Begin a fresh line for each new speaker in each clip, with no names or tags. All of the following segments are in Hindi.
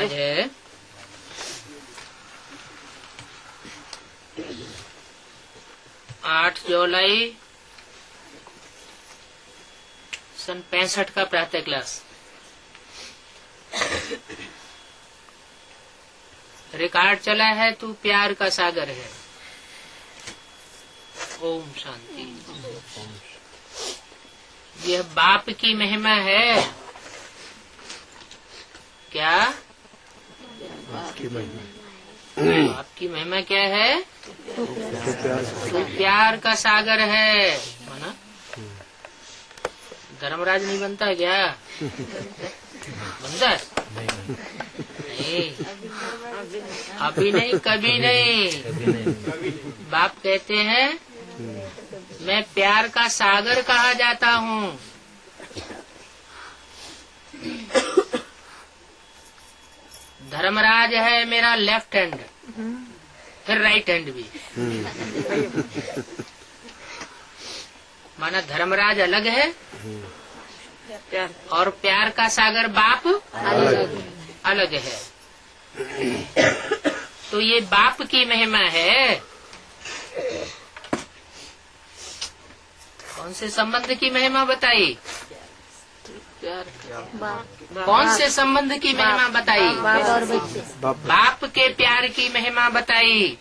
आज है 8 जुलाई सन 65 का प्रातः क्लास। रिकॉर्ड चला है तू प्यार का सागर है। ओम शांति। यह बाप की महिमा है। क्या
आपकी महिमा?
आपकी महिमा क्या है? तू प्यार का सागर है। माना धर्मराज नहीं बनता है क्या? बनता है? नहीं, अभी नहीं, कभी नहीं। बाप कहते हैं मैं प्यार का सागर कहा जाता हूँ। धर्मराज है मेरा लेफ्ट हैंड, फिर राइट हैंड भी। माना धर्मराज अलग है और प्यार का सागर बाप अलग है। तो ये बाप की महिमा है। कौन से संबंध की महिमा बताई? कौन से संबंध की महिमा बताई? बाप के प्यार की महिमा बताई।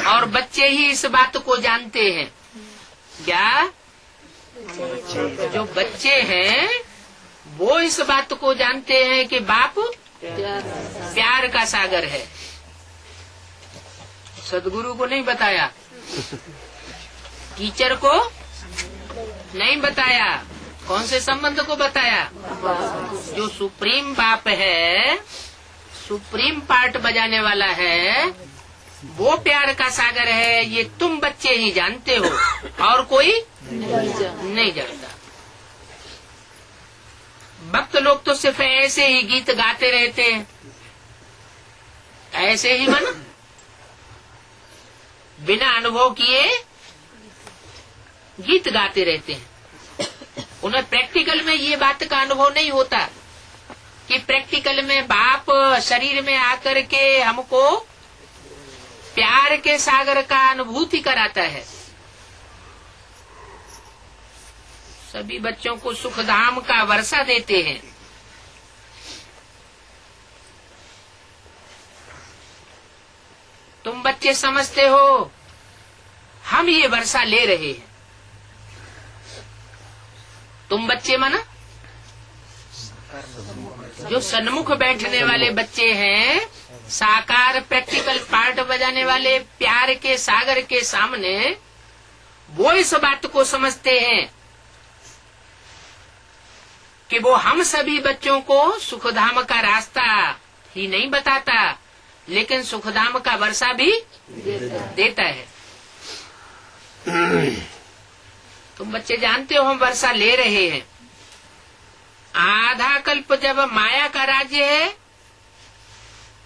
और बच्चे ही इस बात को जानते हैं। क्या? जो बच्चे हैं वो इस बात को जानते हैं कि बाप प्यार का सागर है। सदगुरु को नहीं बताया, टीचर को नहीं बताया, कौन से संबंध को बताया? जो सुप्रीम बाप है, सुप्रीम पार्ट बजाने वाला है, वो प्यार का सागर है। ये तुम बच्चे ही जानते हो और कोई नहीं जानता। भक्त लोग तो सिर्फ ऐसे ही गीत गाते रहते हैं, ऐसे ही मन बिना अनुभव किए गीत गाते रहते हैं। उन्हें प्रैक्टिकल में ये बात का अनुभव नहीं होता कि प्रैक्टिकल में बाप शरीर में आकर के हमको प्यार के सागर का अनुभूति कराता है। सभी बच्चों को सुख धाम का वर्षा देते हैं। तुम बच्चे समझते हो हम ये वर्षा ले रहे हैं। तुम बच्चे माना जो सन्मुख बैठने वाले बच्चे हैं, साकार प्रैक्टिकल पार्ट बजाने वाले प्यार के सागर के सामने, वो इस बात को समझते हैं कि वो हम सभी बच्चों को सुखधाम का रास्ता ही नहीं बताता, लेकिन सुखधाम का वर्षा भी देता है। तुम बच्चे जानते हो हम वर्षा ले रहे हैं। आधा कल्प जब माया का राज्य है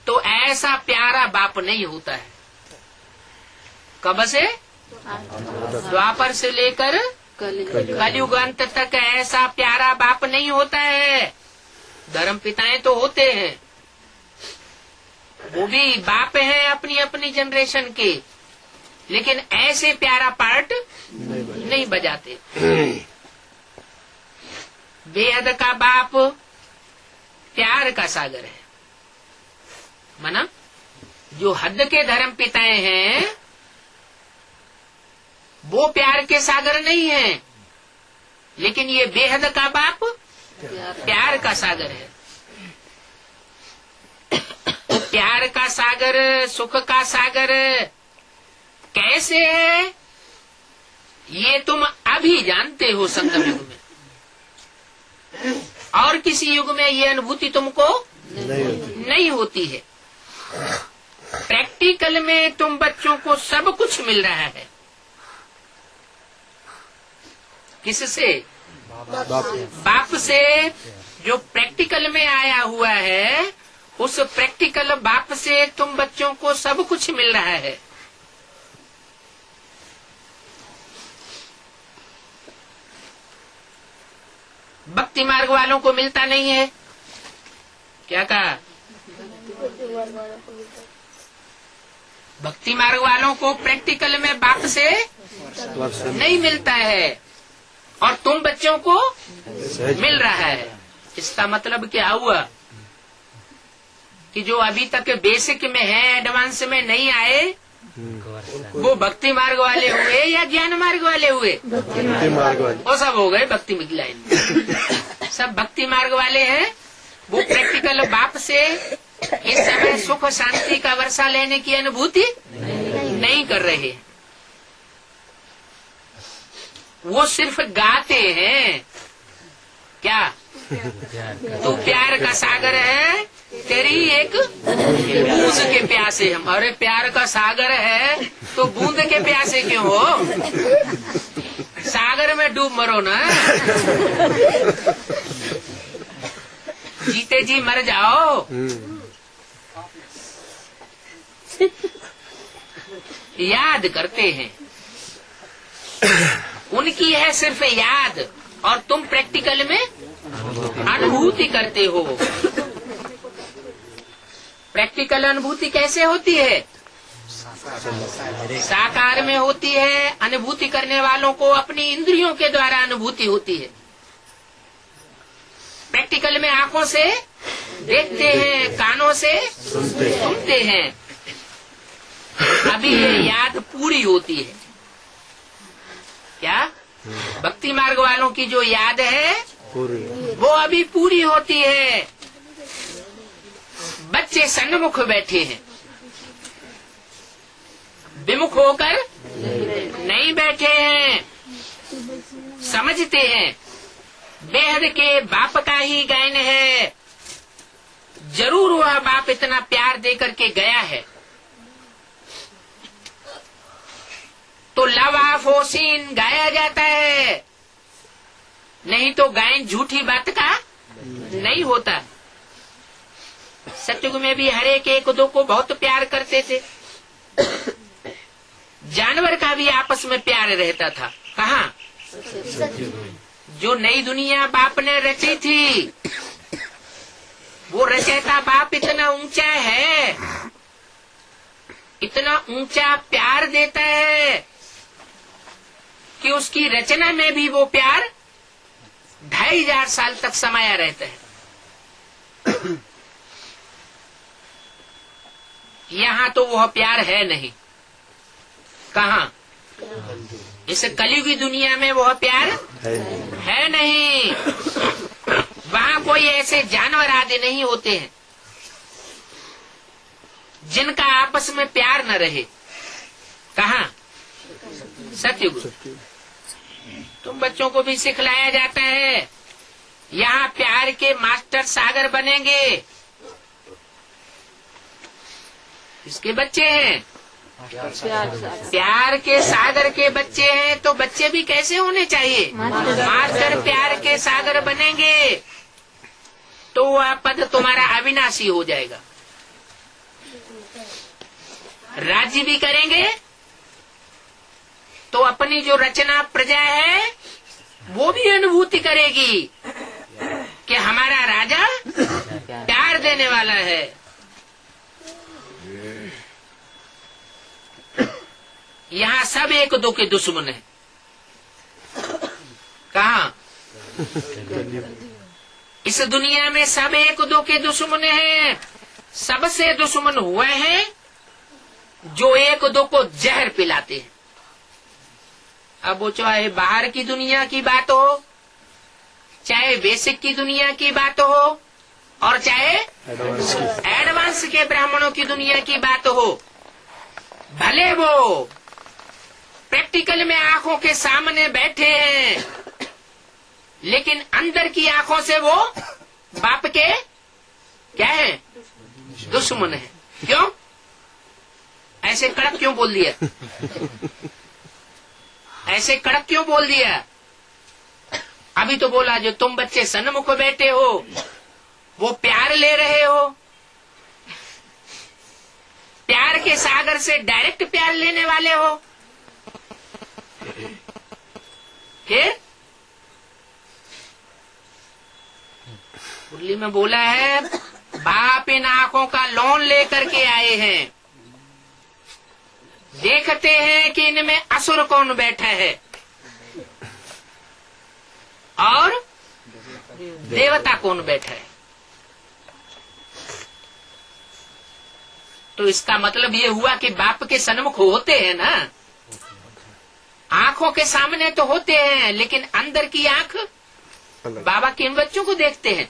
तो ऐसा प्यारा बाप नहीं होता है। कब से? द्वापर से लेकर कलयुग अंत तक ऐसा प्यारा बाप नहीं होता है। धर्म पिताएं तो होते हैं, वो भी बाप हैं अपनी अपनी जनरेशन के, लेकिन ऐसे प्यारा पार्ट नहीं बजाते। बेहद का बाप प्यार का सागर है। माना जो हद के धर्म पिताएं हैं वो प्यार के सागर नहीं है, लेकिन ये बेहद का बाप प्यार का सागर है। तो प्यार का सागर, सुख का सागर कैसे है ये तुम अभी जानते हो संगम युग में। और किसी युग में ये अनुभूति तुमको नहीं होती है। प्रैक्टिकल में तुम बच्चों को सब कुछ मिल रहा है। किससे? बाप से। जो प्रैक्टिकल में आया हुआ है उस प्रैक्टिकल बाप से तुम बच्चों को सब कुछ मिल रहा है। भक्ति मार्ग वालों को मिलता नहीं है। क्या कहा? भक्ति मार्ग वालों को प्रैक्टिकल में बाप से नहीं मिलता है और तुम बच्चों को मिल रहा है। इसका मतलब क्या हुआ कि जो अभी तक बेसिक में है, एडवांस में नहीं आए, वो भक्ति मार्ग वाले हुए या ज्ञान मार्ग वाले हुए?
भक्ति मार्ग वाले।
वो सब हो गए भक्ति की लाइन में। सब भक्ति मार्ग वाले हैं। वो प्रैक्टिकल बाप से इस समय सुख शांति का वर्षा लेने की अनुभूति नहीं कर रहे। वो सिर्फ गाते हैं। क्या? तू प्यार का सागर है, तेरी एक बूंद के प्यासे हम। अरे प्यार का सागर है तो बूंद के प्यासे क्यों हो? सागर में डूब मरो ना, जीते जी मर जाओ। याद करते हैं, उनकी है सिर्फ याद और तुम प्रैक्टिकल में अनुभूति करते हो। प्रैक्टिकल अनुभूति कैसे होती है? साकार में होती है। अनुभूति करने वालों को अपनी इंद्रियों के द्वारा अनुभूति होती है। प्रैक्टिकल में आंखों से देखते हैं, कानों से सुनते हैं। अभी ये याद पूरी होती है। क्या? भक्ति मार्ग वालों की जो याद है वो अभी पूरी होती है। बच्चे सन्मुख बैठे हैं, विमुख होकर नहीं बैठे हैं। समझते हैं बेहद के बाप का ही गायन है। जरूर वह बाप इतना प्यार दे करके गया है तो लव ऑफ ओसिन गाया जाता है, नहीं तो गायन झूठी बात का नहीं होता। सतयुग में भी हर एक दो को बहुत प्यार करते थे। जानवर का भी आपस में प्यार रहता था। कहाँ? जो नई दुनिया बाप ने रची थी, वो रचयिता बाप इतना ऊंचा है, इतना ऊंचा प्यार देता है कि उसकी रचना में भी वो प्यार 2500 साल तक समाया रहता है। यहाँ तो वह प्यार है नहीं। कहाँ? इस कलयुगी दुनिया में वह प्यार है नहीं। वहाँ कोई ऐसे जानवर आदि नहीं होते हैं जिनका आपस में प्यार न रहे। कहाँ? सतयुग। तुम बच्चों को भी सिखलाया जाता है, यहाँ प्यार के मास्टर सागर बनेंगे। इसके बच्चे हैं, प्यार के सागर के बच्चे हैं, तो बच्चे भी कैसे होने चाहिए? मास्टर प्यार के सागर बनेंगे तो वह पद तुम्हारा अविनाशी हो जाएगा। राज्य भी करेंगे तो अपनी जो रचना प्रजा है वो भी अनुभूति करेगी कि हमारा राजा प्यार देने वाला है। यहाँ सब एक दो के दुश्मन है। कहाँ? इस दुनिया में सब एक दो के दुश्मन हैं। सबसे दुश्मन हुए हैं जो एक दो को जहर पिलाते हैं। अब वो चाहे बाहर की दुनिया की बात हो, चाहे बेसिक की दुनिया की बात हो, और चाहे एडवांस के ब्राह्मणों की दुनिया की बात हो, भले वो प्रैक्टिकल में आंखों के सामने बैठे हैं, लेकिन अंदर की आंखों से वो बाप के क्या है? दुश्मन है। क्यों? ऐसे कड़क क्यों बोल दिया? ऐसे कड़क क्यों बोल दिया? अभी तो बोला जो तुम बच्चे सन्मुख बैठे हो वो प्यार ले रहे हो। प्यार के सागर से डायरेक्ट प्यार लेने वाले हो। फिर मुरली में बोला है बाप इन आंखों का लोन लेकर के आए हैं, देखते हैं कि इनमें असुर कौन बैठा है और देवता कौन बैठा है। तो इसका मतलब ये हुआ कि बाप के सन्मुख होते हैं ना, आंखों के सामने तो होते हैं, लेकिन अंदर की आंख बाबा किन बच्चों को देखते हैं?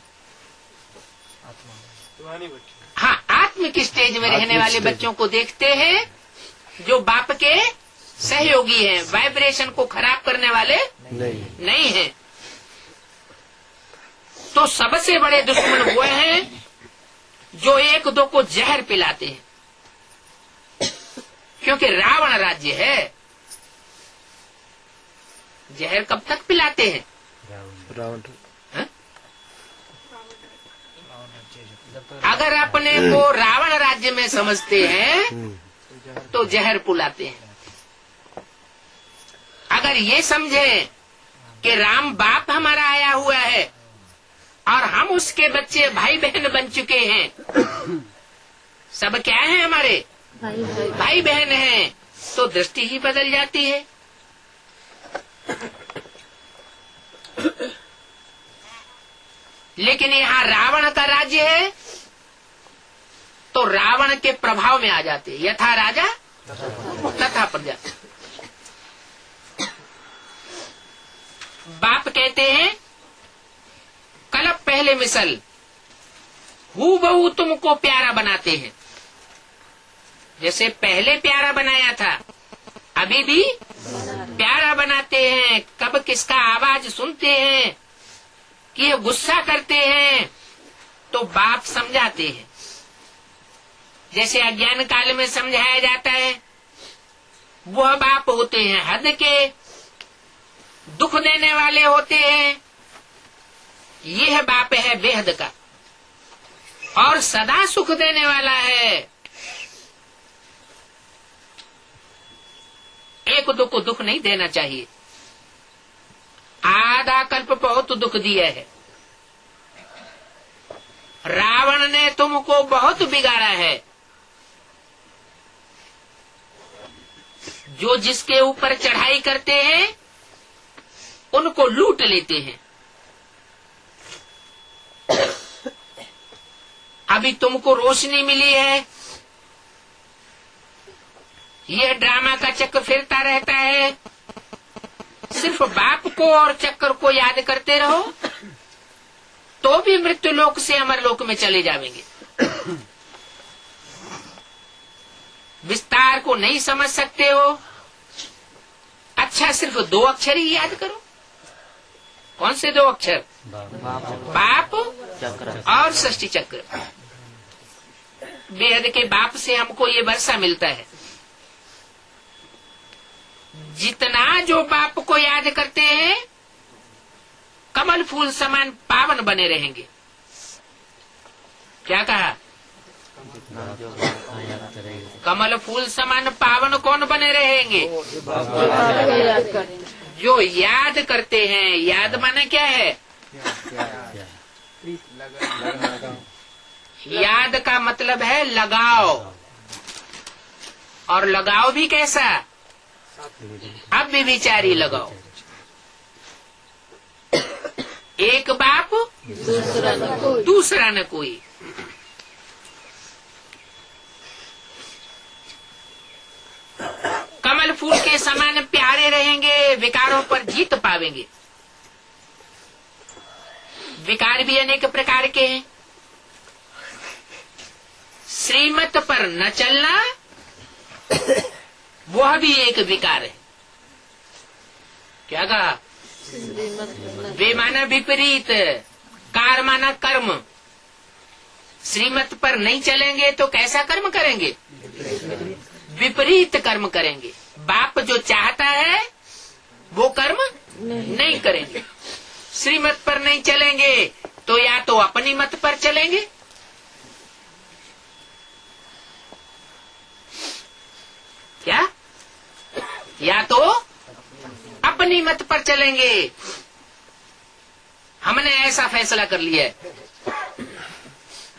हाँ, आत्मिक स्टेज में रहने वाले बच्चों को देखते हैं, जो बाप के सहयोगी हैं, वाइब्रेशन को खराब करने वाले नहीं हैं। तो सबसे बड़े दुश्मन वो हैं जो एक दो को जहर पिलाते हैं, क्योंकि रावण राज्य है। जहर कब तक पिलाते हैं?
रावण।
अगर अपने को रावण राज्य में समझते हैं तो जहर पिलाते हैं। अगर ये समझे कि राम बाप हमारा आया हुआ है और हम उसके बच्चे भाई बहन बन चुके हैं, सब क्या है हमारे भाई बहन हैं, तो दृष्टि ही बदल जाती है। लेकिन यहाँ रावण का राज्य है तो रावण के प्रभाव में आ जाते, यथा राजा तथा प्रजा। बाप कहते हैं कल पहले मिसल हूबहू तुमको प्यारा बनाते हैं, जैसे पहले प्यारा बनाया था अभी भी प्यारा बनाते हैं। कब किसका आवाज सुनते हैं कि ये गुस्सा करते हैं तो बाप समझाते हैं, जैसे अज्ञान काल में समझाया जाता है। वह बाप होते हैं हद के, दुख देने वाले होते हैं। यह बाप है बेहद का और सदा सुख देने वाला है। एक दो को दुख नहीं देना चाहिए। आधा कल्प बहुत दुख दिया है। रावण ने तुमको बहुत बिगाड़ा है। जो जिसके ऊपर चढ़ाई करते हैं उनको लूट लेते हैं। अभी तुमको रोशनी मिली है, यह ड्रामा का चक्र फिरता रहता है। सिर्फ बाप को और चक्कर को याद करते रहो तो भी मृत्यु लोक से अमर लोक में चले जाएंगे। विस्तार को नहीं समझ सकते हो, अच्छा सिर्फ दो अक्षर ही याद करो। कौन से दो अक्षर? बाप और षष्ठी चक्र। बेहद के बाप से हमको ये वर्षा मिलता है। जितना जो बाप को याद करते हैं कमल फूल समान पावन बने रहेंगे। क्या कहा? कमल फूल समान पावन कौन बने रहेंगे? जो याद करते हैं। याद माने क्या है? याद का मतलब है लगाव, और लगाव भी कैसा? अब भी विचारी लगाओ। एक बाप दूसरा न कोई। कमल फूल के समान प्यारे रहेंगे, विकारों पर जीत पावेंगे। विकार भी अनेक प्रकार के हैं। श्रीमत पर न चलना वह भी एक विकार है। क्या कहा? वे माना विपरीत, कार माना कर्म। श्रीमत पर नहीं चलेंगे तो कैसा कर्म करेंगे? विपरीत कर्म करेंगे। बाप जो चाहता है वो कर्म नहीं करेंगे। श्रीमत पर नहीं चलेंगे तो या तो अपनी मत पर चलेंगे, क्या? या तो अपनी मत पर चलेंगे। हमने ऐसा फैसला कर लिया है,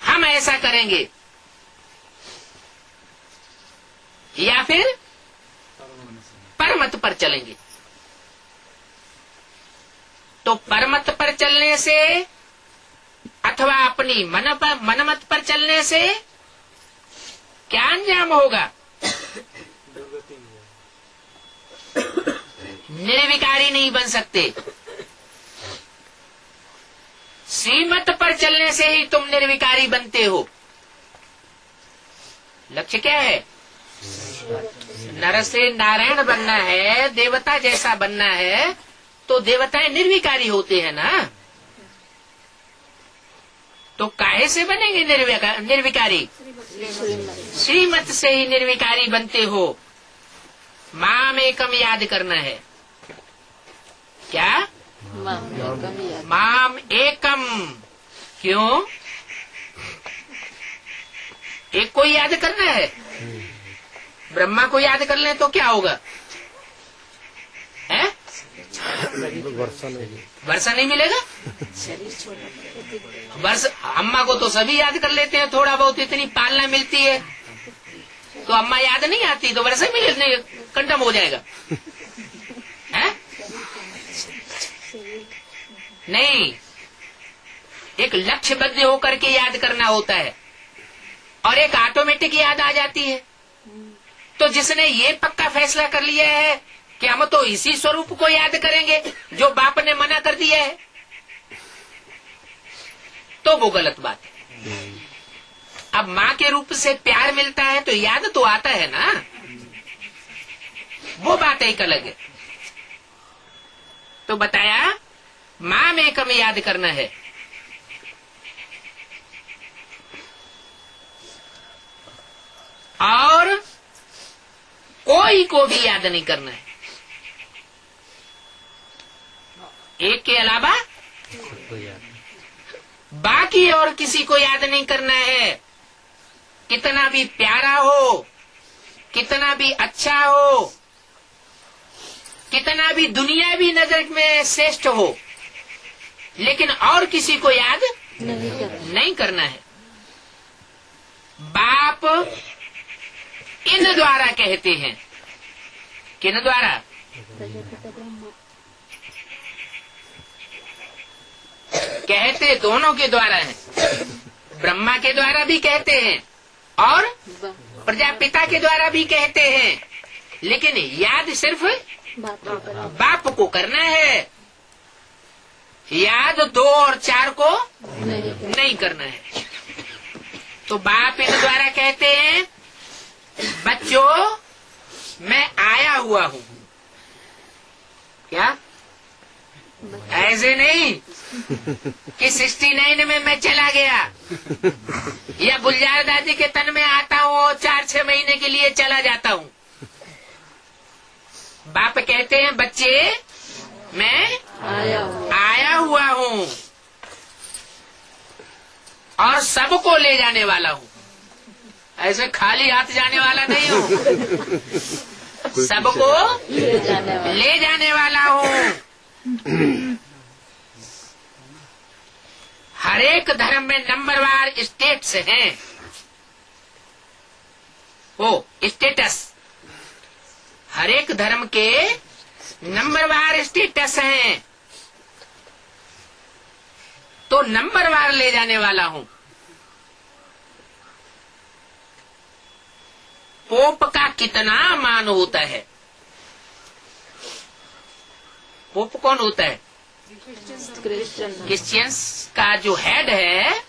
हम ऐसा करेंगे, या फिर परमत पर चलेंगे। तो परमत पर चलने से अथवा अपनी मनमत पर चलने से क्या अंजाम होगा? निर्विकारी नहीं बन सकते। श्रीमत पर चलने से ही तुम निर्विकारी बनते हो। लक्ष्य क्या है? नर से नारायण बनना है, देवता जैसा बनना है, तो देवताएं निर्विकारी होते हैं ना। तो काहे से बनेंगे निर्विकारी? श्रीमत से ही निर्विकारी बनते हो। माम एकम याद करना है। क्या? माम एकम। क्यों? एक को याद करना है। ब्रह्मा को याद कर लें तो क्या होगा? है? वर्षा नहीं मिलेगा। अम्मा को तो सभी याद कर लेते हैं, थोड़ा बहुत इतनी पालना मिलती है, तो अम्मा याद नहीं आती तो वर्षा मिलने कंडम हो जाएगा। है? नहीं, एक लक्ष्यबद्ध होकर के याद करना होता है और एक ऑटोमेटिक याद आ जाती है। तो जिसने ये पक्का फैसला कर लिया है कि हम तो इसी स्वरूप को याद करेंगे जो बाप ने मना कर दिया है, तो वो गलत बात है। अब माँ के रूप से प्यार मिलता है तो याद तो आता है ना, वो बात एक अलग है। तो बताया माँ में कम याद करना है। और कोई को भी याद नहीं करना है, एक के अलावा बाकी और किसी को याद नहीं करना है। कितना भी प्यारा हो, कितना भी अच्छा हो, कितना भी दुनियावी नजर में श्रेष्ठ हो, लेकिन और किसी को याद नहीं करना है। बाप इन द्वारा कहते हैं। किन द्वारा? कहते दोनों के द्वारा है। ब्रह्मा के द्वारा भी कहते हैं और प्रजापिता के द्वारा भी कहते हैं, लेकिन याद सिर्फ बाप को करना है। याद 2 और 4 को नहीं करना है। तो बाप इन द्वारा कहते हैं, बच्चों मैं आया हुआ हूँ। क्या? ऐसे नहीं कि 69 में मैं चला गया या गुलजार दादी के तन में आता हूँ और 4-6 महीने के लिए चला जाता हूँ। बाप कहते हैं, बच्चे मैं आया हुआ हूँ और सबको ले जाने वाला हूँ। ऐसे खाली हाथ जाने वाला नहीं हूँ, सबको ले जाने वाला हूँ। हर एक धर्म में नंबरवार स्टेट्स हैं। स्टेटस, हर एक धर्म के नंबरवार स्टेटस हैं। तो नंबरवार ले जाने वाला हूं। पोप का कितना मान होता है? पोप कौन होता है? क्रिश्चियंस का जो हेड है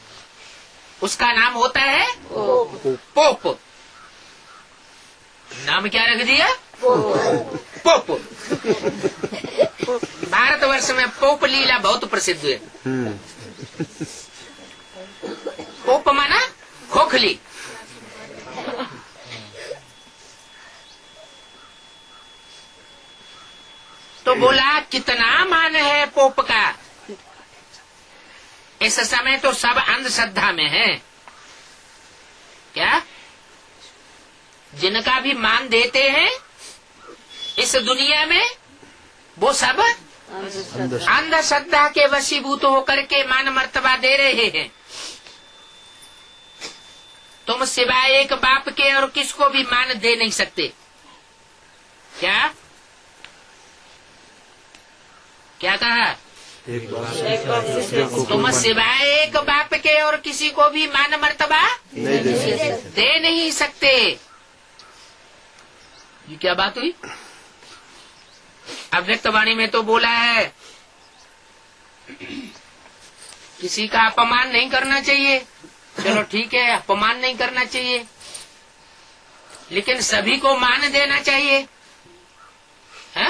उसका नाम होता है पोप। नाम क्या रख दिया? पोप। भारतवर्ष में पोप लीला बहुत प्रसिद्ध है। पोप माना खोखली। तो बोला कितना मान है पोप का? इस समय तो सब अंधश्रद्धा में है। क्या? जिनका भी मान देते हैं इस दुनिया में, वो सब अंधश्रद्धा के वशीभूत होकर के मान मर्तबा दे रहे हैं। तुम सिवाय एक बाप के और किसको भी मान दे नहीं सकते। क्या क्या कहा? तुम सिवाय एक बाप के और किसी को भी मान मर्तबा दे नहीं सकते। ये क्या बात हुई? अव्यक्त वाणी में तो बोला है किसी का अपमान नहीं करना चाहिए। चलो ठीक है, अपमान नहीं करना चाहिए, लेकिन सभी को मान देना चाहिए, है?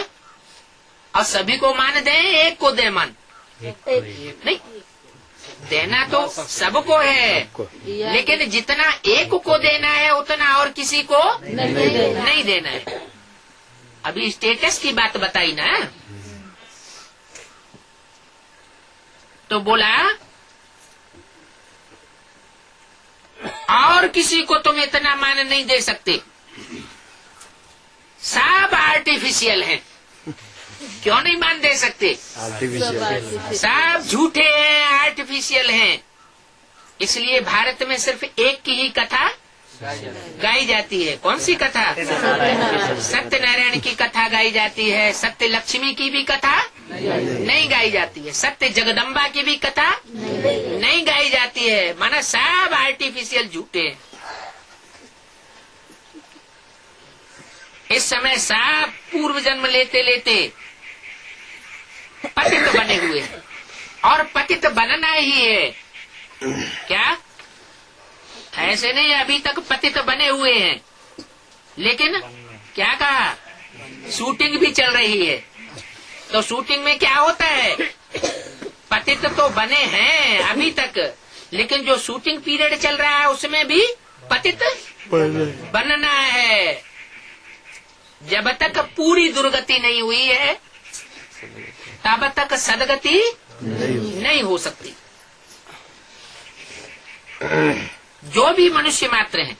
और सभी को मान दें, एक को दे मान नहीं देना तो सबको है, लेकिन जितना एक को देना है उतना और किसी को नहीं देना है। अभी स्टेटस की बात बताई ना, तो बोला और किसी को तुम इतना मान नहीं दे सकते। सब आर्टिफिशियल हैं, क्यों नहीं मान दे सकते? सब झूठे हैं, आर्टिफिशियल हैं। इसलिए भारत में सिर्फ एक की ही कथा गाई जाती है। कौन सी कथा? सत्यनारायण की कथा गाई जाती है। सत्य लक्ष्मी की भी कथा नहीं गाई जाती है। सत्य जगदम्बा की भी कथा नहीं गाई जाती है। माना सब आर्टिफिशियल झूठे हैं। इस समय सब पूर्व जन्म लेते लेते पतित बने हुए हैं, और पतित बनना ही है। क्या? ऐसे नहीं अभी तक पतित बने हुए हैं, लेकिन क्या कहा? शूटिंग भी चल रही है। तो शूटिंग में क्या होता है? पतित तो बने हैं अभी तक, लेकिन जो शूटिंग पीरियड चल रहा है उसमें भी पतित बनना है। जब तक पूरी दुर्गति नहीं हुई है तब तक सदगति नहीं हो सकती। जो भी मनुष्य मात्र हैं,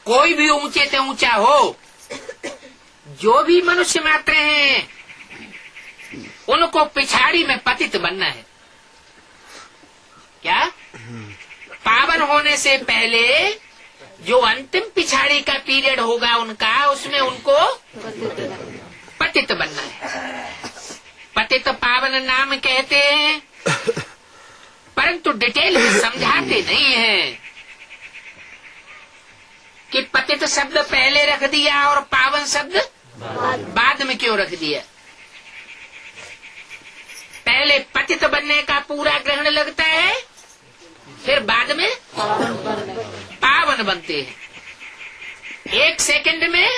कोई भी ऊंचे से ऊंचा हो, जो भी मनुष्य मात्र हैं उनको पिछाड़ी में पतित बनना है। क्या? पावन होने से पहले जो अंतिम पिछाड़ी का पीरियड होगा उनका, उसमें उनको पतित बनना है। पतित पावन नाम कहते हैं, परंतु डिटेल में समझाते नहीं है कि पतित शब्द पहले रख दिया और पावन शब्द बाद में क्यों रख दिया। पहले पतित बनने का पूरा ग्रहण लगता है, फिर बाद में पावन बनते हैं। एक सेकंड में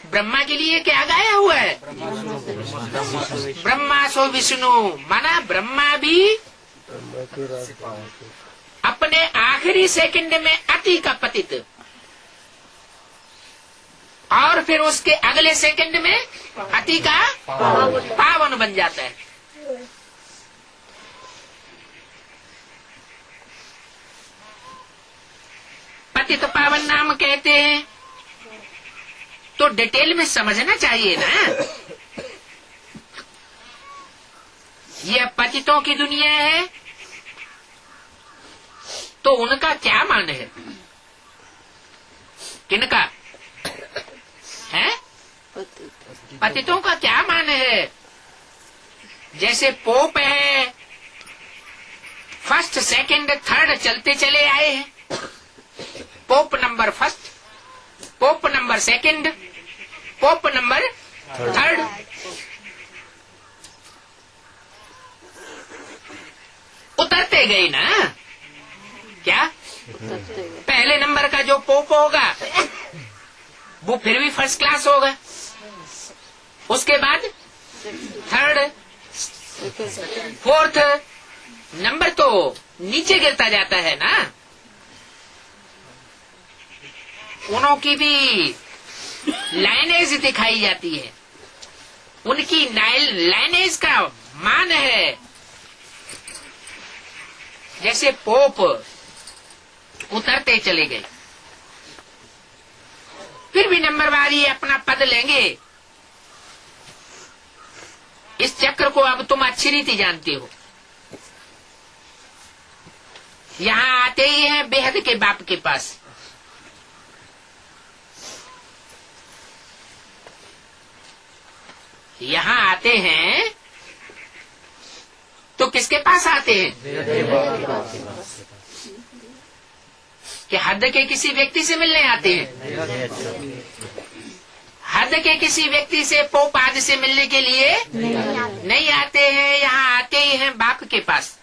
ब्रह्मा के लिए क्या गाया हुआ है? ब्रह्मा सो विष्णु, माना ब्रह्मा भी अपने आखिरी सेकंड में अति का पतित, और फिर उसके अगले सेकंड में अति का पावन बन जाता है। पतित पावन नाम कहते हैं, तो डिटेल में समझना चाहिए ना। यह पतितों की दुनिया है, तो उनका क्या मान है? किनका है? पतितों का क्या मान है? जैसे पोप है, फर्स्ट सेकंड थर्ड चलते चले आए हैं। Pope number first, pope number second, pope number third. उतरते गए ना। क्या? पहले नंबर का जो पोप होगा वो फिर भी फर्स्ट क्लास होगा, उसके बाद थर्ड, फोर्थ नंबर तो नीचे गिरता जाता है ना। उनों की भी लाइनेज दिखाई जाती है, उनकी लाइनेज का मान है। जैसे पोप उतरते चले गए, फिर भी नंबरवार ये अपना पद लेंगे। इस चक्र को अब तुम अच्छी रीति जानते हो। यहाँ आते ही हैं बेहद के बाप के पास। यहाँ आते हैं तो किसके पास आते हैं? कि हद के किसी व्यक्ति से मिलने आते हैं? हद के किसी व्यक्ति से पोप आदि से मिलने के लिए नहीं आते हैं। यहाँ आते ही हैं बाप के पास।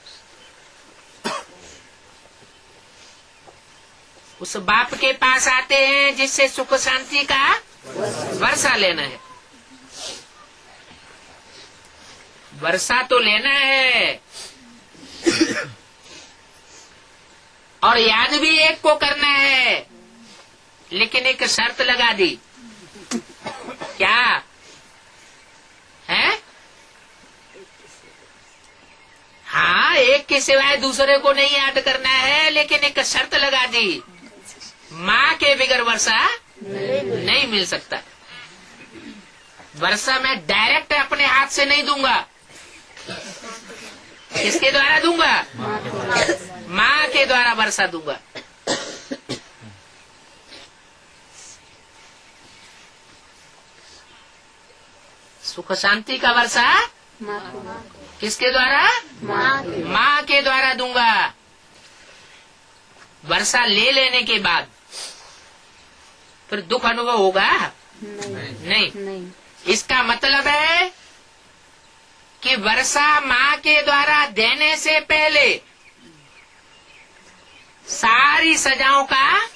उस बाप के पास आते हैं जिससे सुख शांति का वर्षा लेना है। वर्षा तो लेना है और याद भी एक को करना है, लेकिन एक शर्त लगा दी। क्या है? हाँ, एक के सिवाय दूसरे को नहीं याद करना है, लेकिन एक शर्त लगा दी, माँ के बगैर वर्षा नहीं मिल सकता। वर्षा मैं डायरेक्ट अपने हाथ से नहीं दूंगा। किसके द्वारा दूंगा? माँ के द्वारा वर्षा दूंगा। सुख शांति का वर्षा किसके द्वारा? माँ के द्वारा दूंगा। वर्षा ले लेने के बाद फिर दुख अनुभव होगा? नहीं। इसका मतलब है कि वर्षा माँ के द्वारा देने से पहले सारी सजाओं का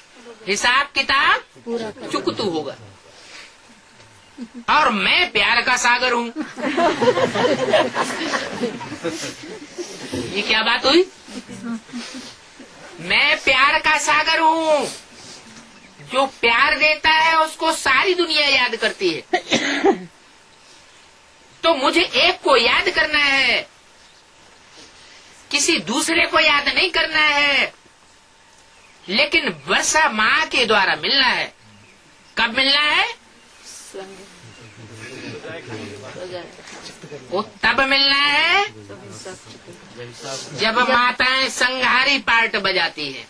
हिसाब किताब चुकतू होगा। और मैं प्यार का सागर हूँ। ये क्या बात हुई? मैं प्यार का सागर हूँ। जो प्यार देता है उसको सारी दुनिया याद करती है। तो मुझे एक को याद करना है, किसी दूसरे को याद नहीं करना है। लेकिन वर्षा माँ के द्वारा मिलना है। कब मिलना है? वो तब मिलना है जब माताएं संहारी पार्ट बजाती हैं।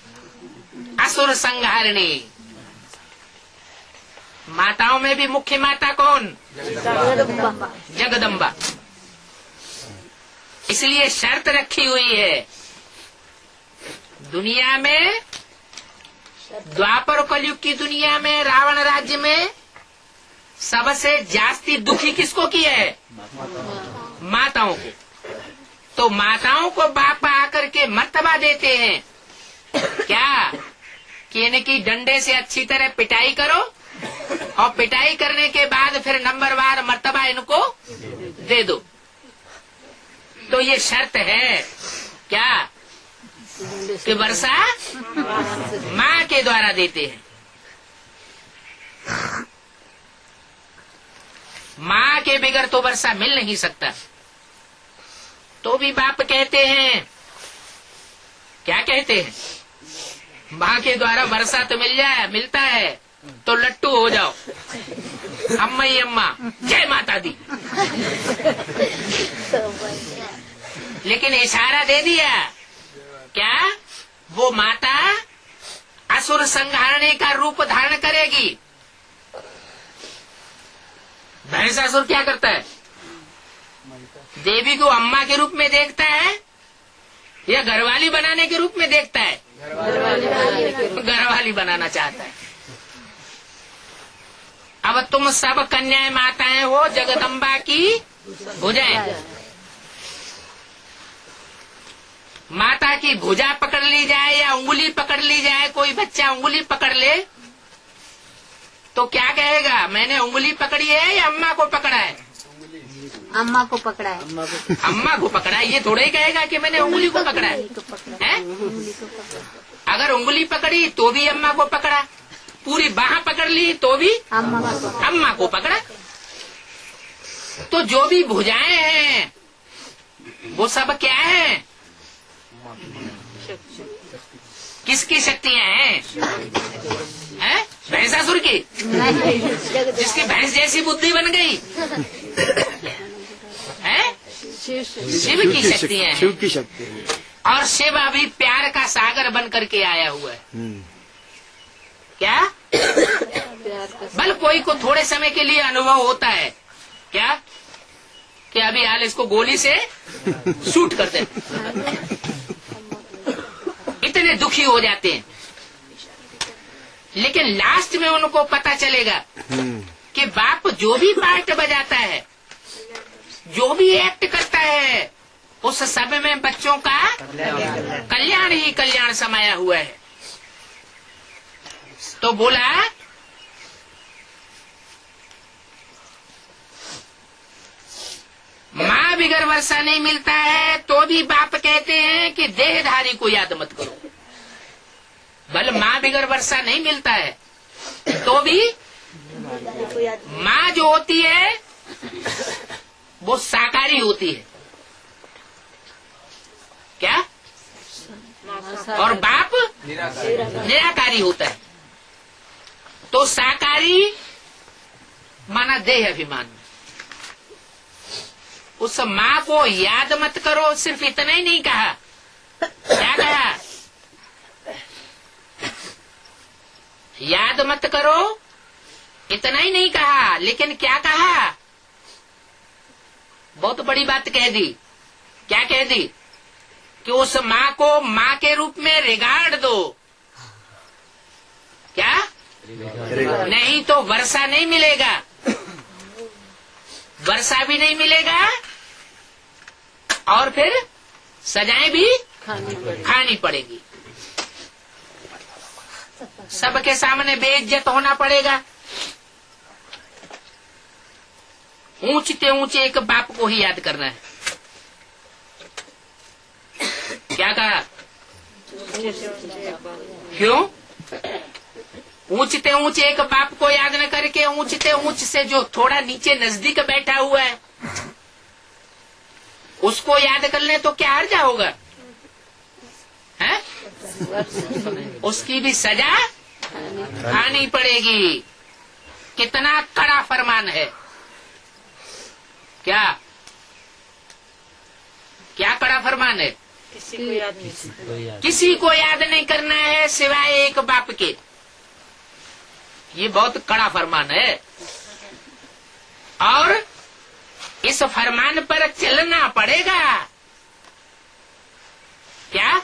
असुर संहारिणी। माताओं में भी मुख्य माता कौन? जगदम्बा। इसलिए शर्त रखी हुई है दुनिया में, द्वापर कलयुग की दुनिया में, रावण राज्य में सबसे जास्ती दुखी किसको किया है? माताओं को। तो माताओं को बाप आकर के मर्तबा देते हैं क्या? कि इनकी डंडे से अच्छी तरह पिटाई करो और पिटाई करने के बाद फिर नंबरवार मर्तबा इनको दे दो। तो ये शर्त है क्या? कि वर्षा माँ के द्वारा देते हैं। माँ के बगैर तो वर्षा मिल नहीं सकता। तो भी बाप कहते हैं, क्या कहते हैं? माँ के द्वारा वर्षा तो मिलता है तो लट्टू हो जाओ। अम्मा ही अम्मा, जय माता दी। लेकिन इशारा दे दिया क्या? वो माता असुर संहारने का रूप धारण करेगी। भैंसासुर क्या करता है? देवी को अम्मा के रूप में देखता है या घरवाली बनाने के रूप में देखता है? घरवाली बनाना चाहता है। अब तुम सब कन्याएं माताएं हो, जगदम्बा की भुजाएं। माता की भुजा पकड़ ली जाए या उंगली पकड़ ली जाए, कोई बच्चा उंगली पकड़ ले तो क्या कहेगा? मैंने उंगली पकड़ी है या अम्मा को पकड़ा है?
अम्मा को पकड़ा है।
अम्मा को पकड़ा है। ये थोड़ा ही कहेगा कि मैंने उंगली को पकड़ा है। अगर उंगली पकड़ी तो भी अम्मा को पकड़ा, पूरी बाह पकड़ ली तो भी अम्मा को पकड़ा। तो जो भी भुजाएं हैं वो सब क्या है? किसकी शक्तियां हैं? भैंसासुर की, जिसकी भैंस जैसी बुद्धि बन गई है। शिव की शक्तियां हैं।
शिव की शक्ति।
और शिव अभी प्यार का सागर बन करके आया हुआ है। क्या बल कोई को थोड़े समय के लिए अनुभव होता है क्या कि अभी हाल इसको गोली से शूट करते हैं, इतने दुखी हो जाते हैं। लेकिन लास्ट में उनको पता चलेगा कि बाप जो भी पार्ट बजाता है, जो भी एक्ट करता है, उस सब में बच्चों का कल्याण ही कल्याण समाया हुआ है। तो बोला माँ बिगर वर्षा नहीं मिलता है तो भी बाप कहते हैं कि देहधारी को याद मत करो। बल माँ बिगर वर्षा नहीं मिलता है तो भी माँ जो होती है वो साकारी होती है। क्या? और बाप निराकारी होता है। तो साकारी माना देह अभिमान। उस माँ को याद मत करो, सिर्फ इतना ही नहीं कहा। क्या कहा? याद मत करो इतना ही नहीं कहा, लेकिन क्या कहा? बहुत बड़ी बात कह दी। क्या कह दी? कि उस माँ को माँ के रूप में रिगार्ड दो। क्या? नहीं तो वर्षा नहीं मिलेगा, वर्षा भी नहीं मिलेगा और फिर सजाएं भी खानी पड़ेगी। सबके सामने बेइज्जत होना पड़ेगा। ऊंचते ऊंचे एक बाप को ही याद करना है। क्या कहा? क्यों? ऊंचते ऊंचे एक बाप को याद न करके ऊंचते ऊंच से जो थोड़ा नीचे नजदीक बैठा हुआ है उसको याद कर ले तो क्या हर्जा होगा? है? उसकी भी सजा खानी पड़ेगी। कितना कड़ा फरमान है। क्या क्या कड़ा फरमान है? किसी को याद नहीं करना है सिवाय एक बाप के। ये बहुत कड़ा फरमान है और इस फरमान पर चलना पड़ेगा। क्या?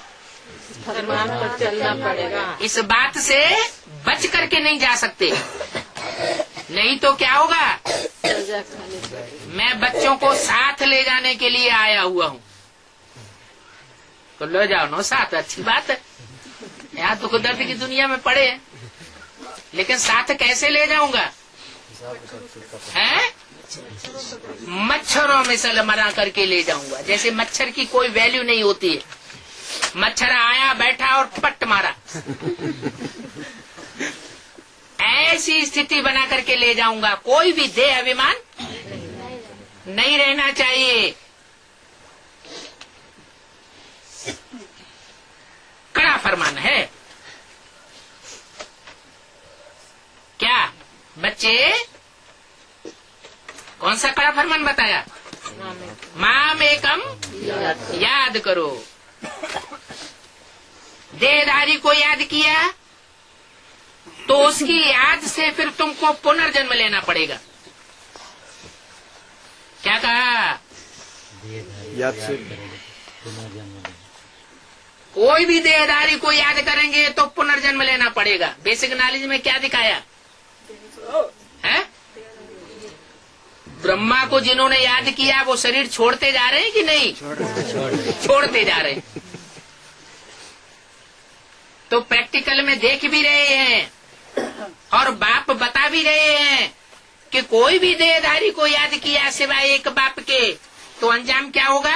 फरमान पर चलना पड़ेगा।
इस बात से बच करके नहीं जा सकते, नहीं तो क्या होगा? मैं बच्चों को साथ ले जाने के लिए आया हुआ हूँ, तो ले जाओ ना साथ, अच्छी बात है। यहाँ दुख दर्द की दुनिया में पड़े हैं, लेकिन साथ कैसे ले जाऊंगा? हैं? मच्छरों में से मरा करके ले जाऊंगा। जैसे मच्छर की कोई वैल्यू नहीं होती है, मच्छर आया बैठा और पट मारा, ऐसी स्थिति बना करके ले जाऊंगा। कोई भी देह अभिमान नहीं रहना चाहिए। कड़ा फरमान है। क्या बच्चे? कौन सा कड़ा फरमान बताया? माम एकम याद करो। देहधारी को याद किया तो उसकी याद से फिर तुमको पुनर्जन्म लेना पड़ेगा। क्या कहा?
याद से
कोई भी देहधारी को याद करेंगे तो पुनर्जन्म लेना पड़ेगा। बेसिक नॉलेज में क्या दिखाया है? ब्रह्मा को जिन्होंने याद किया वो शरीर छोड़ते जा रहे हैं कि नहीं? छोड़ते जा रहे हैं। तो प्रैक्टिकल में देख भी रहे हैं और बाप बता भी रहे हैं कि कोई भी देहधारी को याद किया सिवाय एक बाप के तो अंजाम क्या होगा?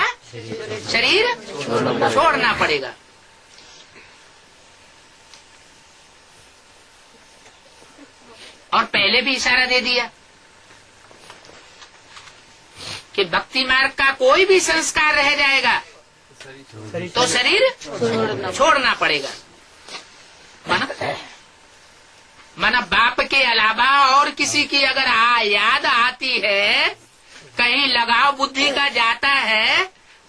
शरीर छोड़ना पड़ेगा। और पहले भी इशारा दे दिया कि भक्ति मार्ग का कोई भी संस्कार रह जाएगा तो शरीर छोड़ना पड़ेगा। माना बाप के अलावा और किसी की अगर याद आती है, कहीं लगाव बुद्धि का जाता है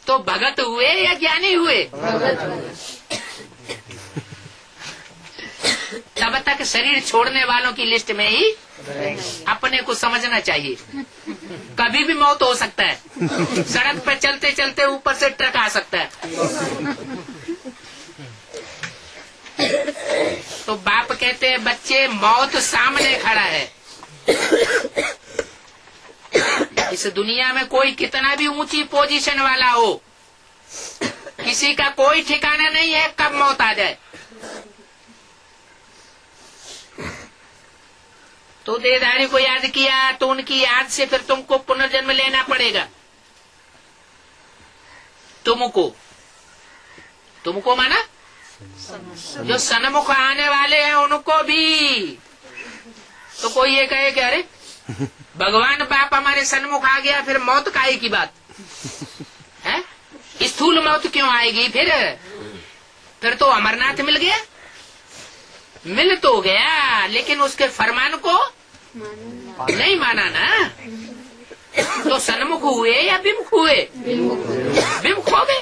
तो भगत हुए या ज्ञानी हुए? तब तक शरीर छोड़ने वालों की लिस्ट में ही अपने को समझना चाहिए। कभी भी मौत हो सकता है, सड़क पर चलते चलते ऊपर से ट्रक आ सकता है। तो बाप कहते हैं बच्चे मौत सामने खड़ा है। इस दुनिया में कोई कितना भी ऊंची पोजीशन वाला हो, किसी का कोई ठिकाना नहीं है कब मौत आ जाए। तो देहधारी को याद किया तो उनकी याद से फिर तुमको पुनर्जन्म लेना पड़ेगा। तुमको माना जो सन्मुख आने वाले हैं उनको भी। तो कोई ये कहे कि अरे भगवान बाप हमारे सन्मुख आ गया, फिर मौत काहे की बात है? स्थूल मौत क्यों आएगी? फिर तो अमरनाथ मिल गया। मिल तो गया लेकिन उसके फरमान को नहीं माना ना। तो सन्मुख हुए या विमुख हुए? विमुख हो गए।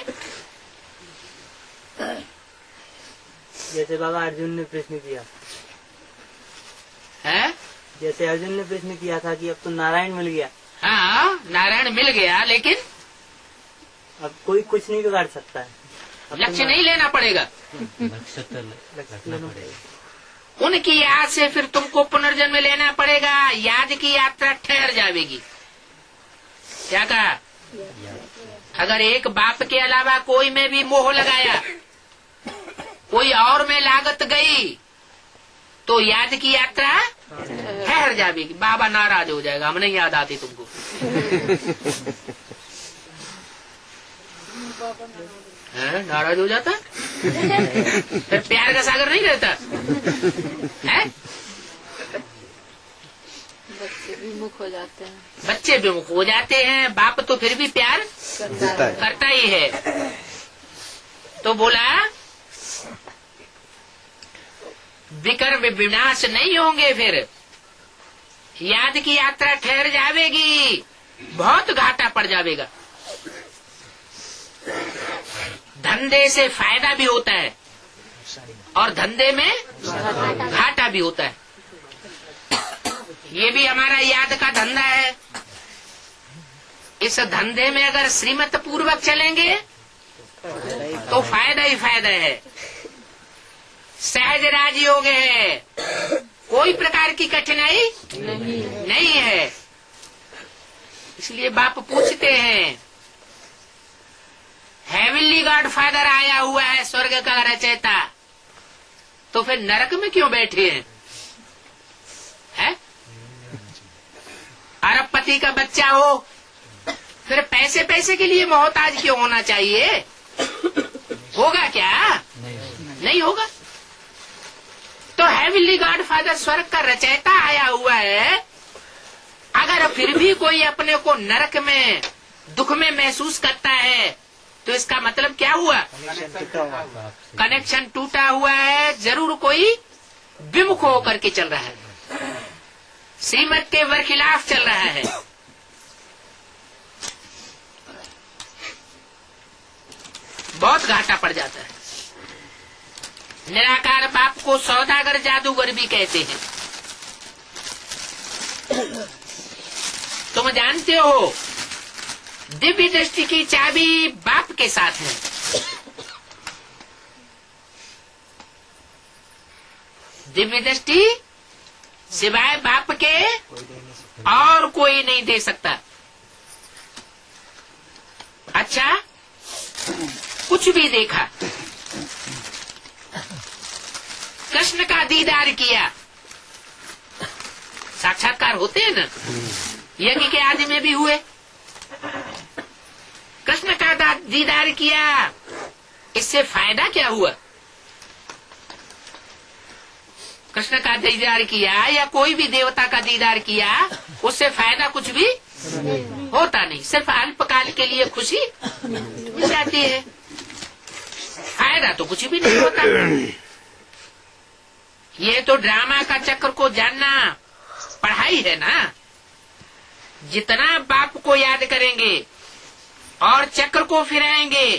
जैसे बाबा अर्जुन ने प्रश्न किया
है,
जैसे अर्जुन ने प्रश्न किया था कि अब तो नारायण मिल गया।
हाँ, नारायण मिल गया लेकिन
अब कोई कुछ नहीं बिगाड़ सकता है।
लक्ष्य नहीं लेना पड़ेगा। उनकी याद से फिर तुमको पुनर्जन्म लेना पड़ेगा। याद की यात्रा ठहर जाएगी। क्या कहा? अगर एक बाप के अलावा कोई में भी मोह लगाया, कोई और में लागत गई, तो याद की यात्रा ठहर जाएगी। बाबा नाराज हो जाएगा, हम नहीं याद आती तुमको। नाराज हो जाता फिर प्यार का सागर नहीं रहता है।
बच्चे विमुख हो जाते हैं।
बच्चे विमुख हो जाते हैं, बाप तो फिर भी प्यार करता ही है। तो बोला विकर्म विनाश नहीं होंगे, फिर याद की यात्रा ठहर जाएगी, बहुत घाटा पड़ जाएगा। धंधे से फायदा भी होता है और धंधे में घाटा भी होता है। ये भी हमारा याद का धंधा है। इस धंधे में अगर श्रीमत पूर्वक चलेंगे तो फायदा ही फायदा है। सहज राजयोग है, कोई प्रकार की कठिनाई नहीं है। इसलिए बाप पूछते हैं, हेवनली गॉड फादर आया हुआ है, स्वर्ग का रचयिता, तो फिर नरक में क्यों बैठे हैं? अरबपति का बच्चा हो, फिर पैसे पैसे के लिए मोहताज क्यों होना चाहिए? होगा क्या? नहीं होगा। तो हेवनली गॉड फादर स्वर्ग का रचयिता आया हुआ है। अगर फिर भी कोई अपने को नरक में दुख में महसूस करता है तो इसका मतलब क्या हुआ? कनेक्शन टूटा हुआ है, जरूर कोई विमुख होकर के चल रहा है, श्रीमत के बरखिलाफ चल रहा है। बहुत घाटा पड़ जाता है। निराकार बाप को सौदागर जादूगर भी कहते हैं। तुम जानते हो दिव्य दृष्टि की चाबी बाप के साथ है। दिव्य दृष्टि सिवाय बाप के और कोई नहीं दे सकता। अच्छा, कुछ भी देखा, कृष्ण का दीदार किया, साक्षात्कार होते हैं ना, यज्ञ के आदि में भी हुए। कृष्ण का दीदार किया, इससे फायदा क्या हुआ? कृष्ण का दीदार किया या कोई भी देवता का दीदार किया, उससे फायदा कुछ भी होता नहीं, सिर्फ अल्पकाल के लिए खुशी मिल जाती है, फायदा तो कुछ भी नहीं होता। ये तो ड्रामा का चक्र को जानना पढ़ाई है ना। जितना बाप को याद करेंगे और चक्र को फिराएंगे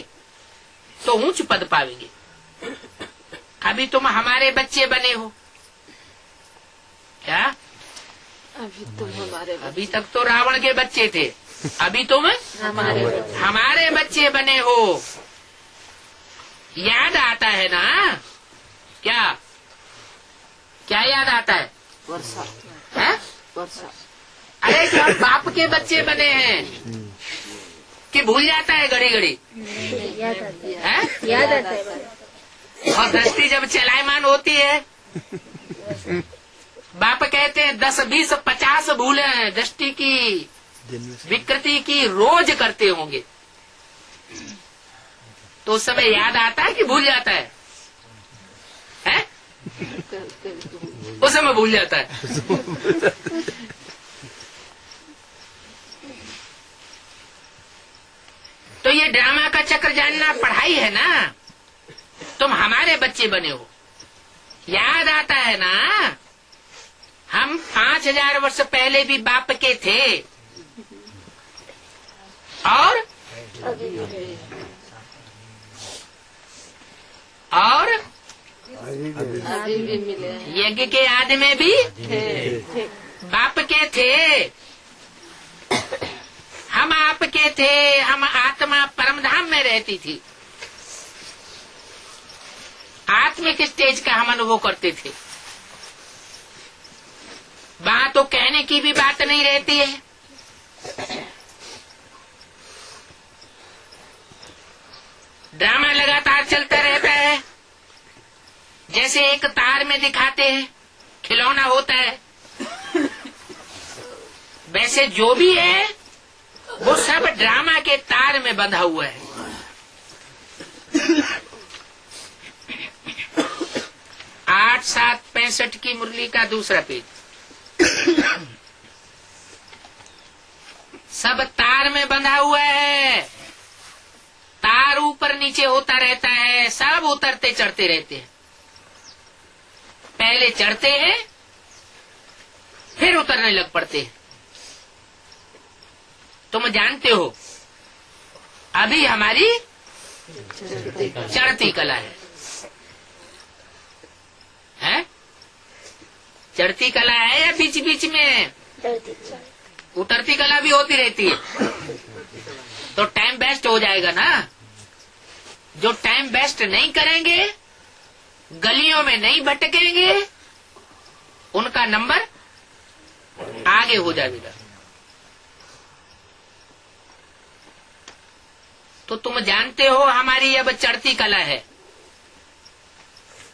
तो ऊंच पद पावेंगे। अभी तुम हमारे बच्चे बने हो क्या?
अभी तुम हमारे
अभी तक तो रावण के बच्चे थे, अभी तुम हमारे बच्चे बने हो। याद आता है ना? क्या क्या याद आता है?
वर्षा
है?
वर्षा।
अरे क्या बाप के बच्चे बने हैं कि भूल जाता है घड़ी घड़ी?
याद आता है,
है?
याद आता है।
और दृष्टि जब चलायमान होती है, बाप कहते हैं 10, 20, 50 भूले हैं दृष्टि की विकृति की रोज करते होंगे, तो उस समय याद आता है कि भूल जाता है? हैं? उस समय भूल जाता है। तो ये ड्रामा का चक्र जानना पढ़ाई है ना। तुम हमारे बच्चे बने हो, याद आता है ना? हम 5000 वर्ष पहले भी बाप के थे और
अभी भी मिले हैं।
यज्ञ के आदि में भी बाप के थे, हम आपके थे। हम आत्मा परमधाम में रहती थी, आत्मिक स्टेज का हम अनुभव करते थे। वहां तो कहने की भी बात नहीं रहती है। ड्रामा लगातार चलता रहता है, जैसे एक तार में दिखाते हैं खिलौना होता है, वैसे जो भी है वो सब ड्रामा के तार में बंधा हुआ है। 8/7/65 की मुरली का दूसरा पेज। सब तार में बंधा हुआ है, तार ऊपर नीचे होता रहता है, सब उतरते चढ़ते रहते हैं। पहले चढ़ते हैं फिर उतरने लग पड़ते हैं। तुम जानते हो अभी हमारी चढ़ती कला है? चढ़ती कला है या बीच बीच में उतरती कला भी होती रहती है? तो टाइम वेस्ट हो जाएगा ना। जो टाइम वेस्ट नहीं करेंगे, गलियों में नहीं भटकेंगे, उनका नंबर आगे हो जाएगा। तो तुम जानते हो हमारी अब चढ़ती कला है।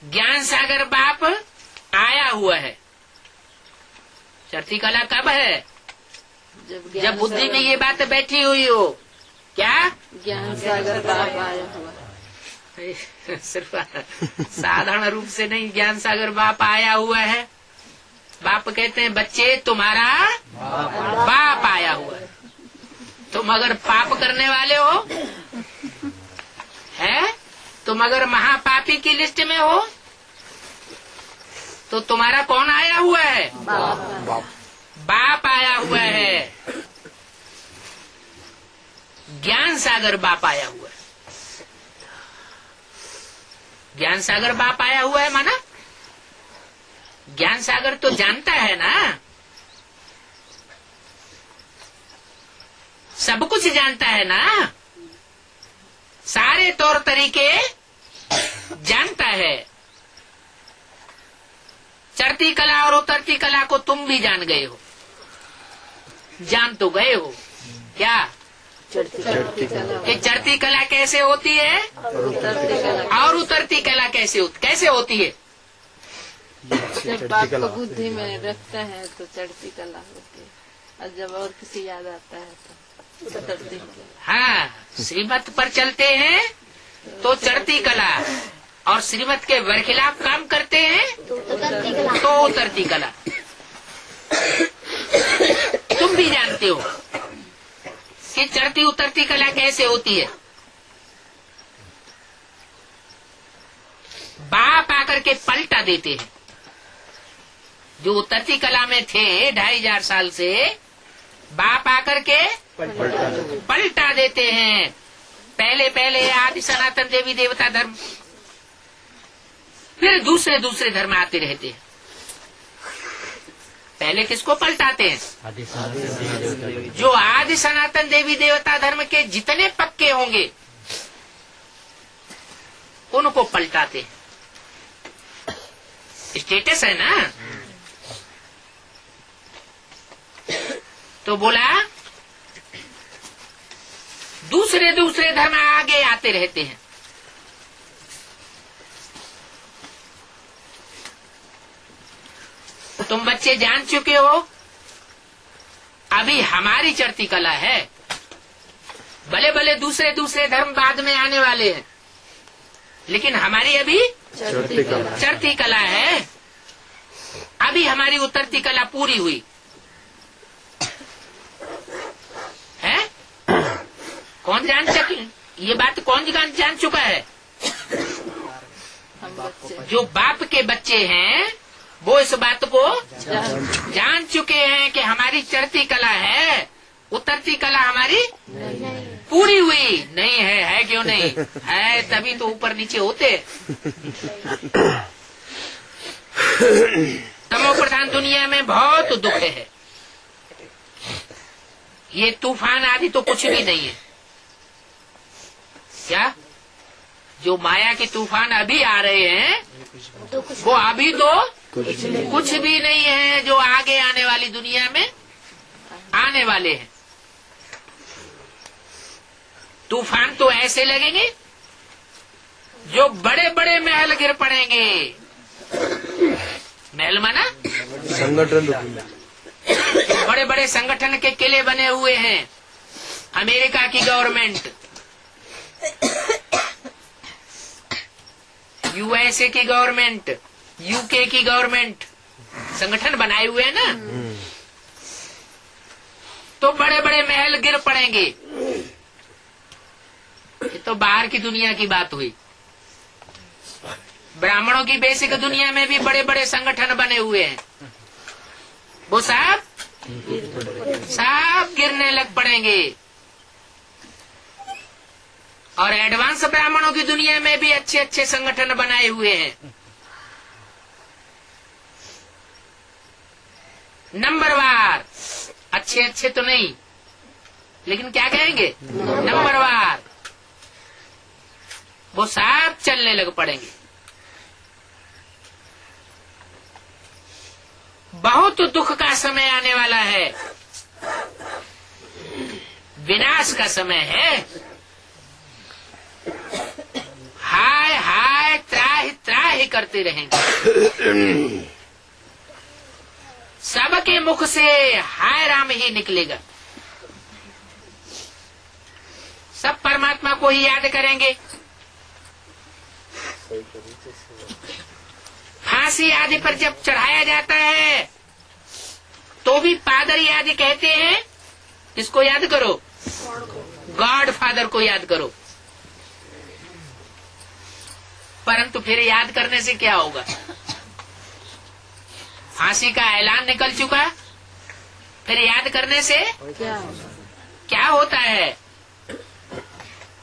ज्ञान सागर बाप आया हुआ है। चढ़ती कला कब है? जब बुद्धि में ये बात बैठी हुई हो। क्या?
ज्ञान सागर बाप आया हुआ है।
सिर्फ साधारण रूप से नहीं, ज्ञान सागर बाप आया हुआ है। बाप कहते हैं बच्चे तुम्हारा बाप आया हुआ है। तुम अगर पाप करने वाले हो है, तुम अगर महापापी की लिस्ट में हो, तो तुम्हारा कौन आया हुआ है? बाप आया हुआ है। ज्ञान सागर बाप आया हुआ है। ज्ञान सागर बाप आया हुआ है माना ज्ञान सागर तो जानता है ना, सब कुछ जानता है ना, सारे तौर तरीके जानता है। चढ़ती कला और उतरती कला को तुम भी जान गए हो, जान तो गए हो। क्या? कि चढ़ती कला कैसे होती है और उतरती कला कैसे होती है?
जब बाप को बुद्धि में रखते हैं तो चढ़ती कला होती है, और जब और किसी याद आता है तो उतरती कला।
हाँ, श्रीमत पर चलते हैं तो चढ़ती कला, और श्रीमत के बरखिलाफ काम करते हैं तो उतरती कला। तुम भी जानते हो कि चढ़ती उतरती कला कैसे होती है। बाप आकर के पलटा देते हैं। जो उतरती कला में थे 2500 साल से, बाप आकर के पलटा देते हैं। पहले पहले आदि सनातन देवी देवता धर्म, फिर दूसरे दूसरे धर्म आते रहते हैं। पहले किसको पलटाते हैं? जो आदि सनातन देवी देवता धर्म के जितने पक्के होंगे उनको पलटाते हैं। स्टेटस है ना। तो बोला दूसरे दूसरे धर्म आगे आते रहते हैं। तुम बच्चे जान चुके हो अभी हमारी चढ़ती कला है, भले भले दूसरे दूसरे धर्म बाद में आने वाले हैं, लेकिन हमारी अभी चढ़ती कला है। अभी हमारी उतरती कला पूरी हुई है। कौन जान सके ये बात? कौन जान चुका है? जो बाप के बच्चे हैं वो इस बात को जान चुके हैं कि हमारी चढ़ती कला है, उतरती कला हमारी पूरी हुई नहीं है। है क्यों नहीं है? तभी तो ऊपर नीचे होते। तमो प्रधान दुनिया में बहुत दुख है। ये तूफान आदि तो कुछ भी नहीं है। क्या जो माया के तूफान अभी आ रहे हैं वो अभी तो कुछ भी नहीं है जो आगे आने वाली दुनिया में आने वाले हैं। तूफान तो ऐसे लगेंगे जो बड़े बड़े महल गिर पड़ेंगे। महल माना
संगठन,
बड़े बड़े संगठन के किले बने हुए हैं। अमेरिका की गवर्नमेंट, यूएसए की गवर्नमेंट, यूके की गवर्नमेंट संगठन बनाए हुए हैं ना। तो बड़े बड़े महल गिर पड़ेंगे। ये तो बाहर की दुनिया की बात हुई। ब्राह्मणों की बेसिक दुनिया में भी बड़े बड़े संगठन बने हुए हैं। वो सब गिरने लग पड़ेंगे। और एडवांस ब्राह्मणों की दुनिया में भी अच्छे अच्छे संगठन बनाए हुए हैं। नंबरवार, अच्छे अच्छे तो नहीं, लेकिन क्या कहेंगे? नंबरवार। वो सब चलने लग पड़ेंगे। बहुत दुख का समय आने वाला है, विनाश का समय है। हाय हाय त्राहि त्राहि करते रहेंगे। सबके मुख से हाय राम ही निकलेगा। सब परमात्मा को ही याद करेंगे। फांसी आदि पर जब चढ़ाया जाता है तो भी पादरी आदि कहते हैं इसको याद करो, गॉड फादर को याद करो। परंतु फिर याद करने से क्या होगा? फांसी का ऐलान निकल चुका, फिर याद करने से क्या होता है?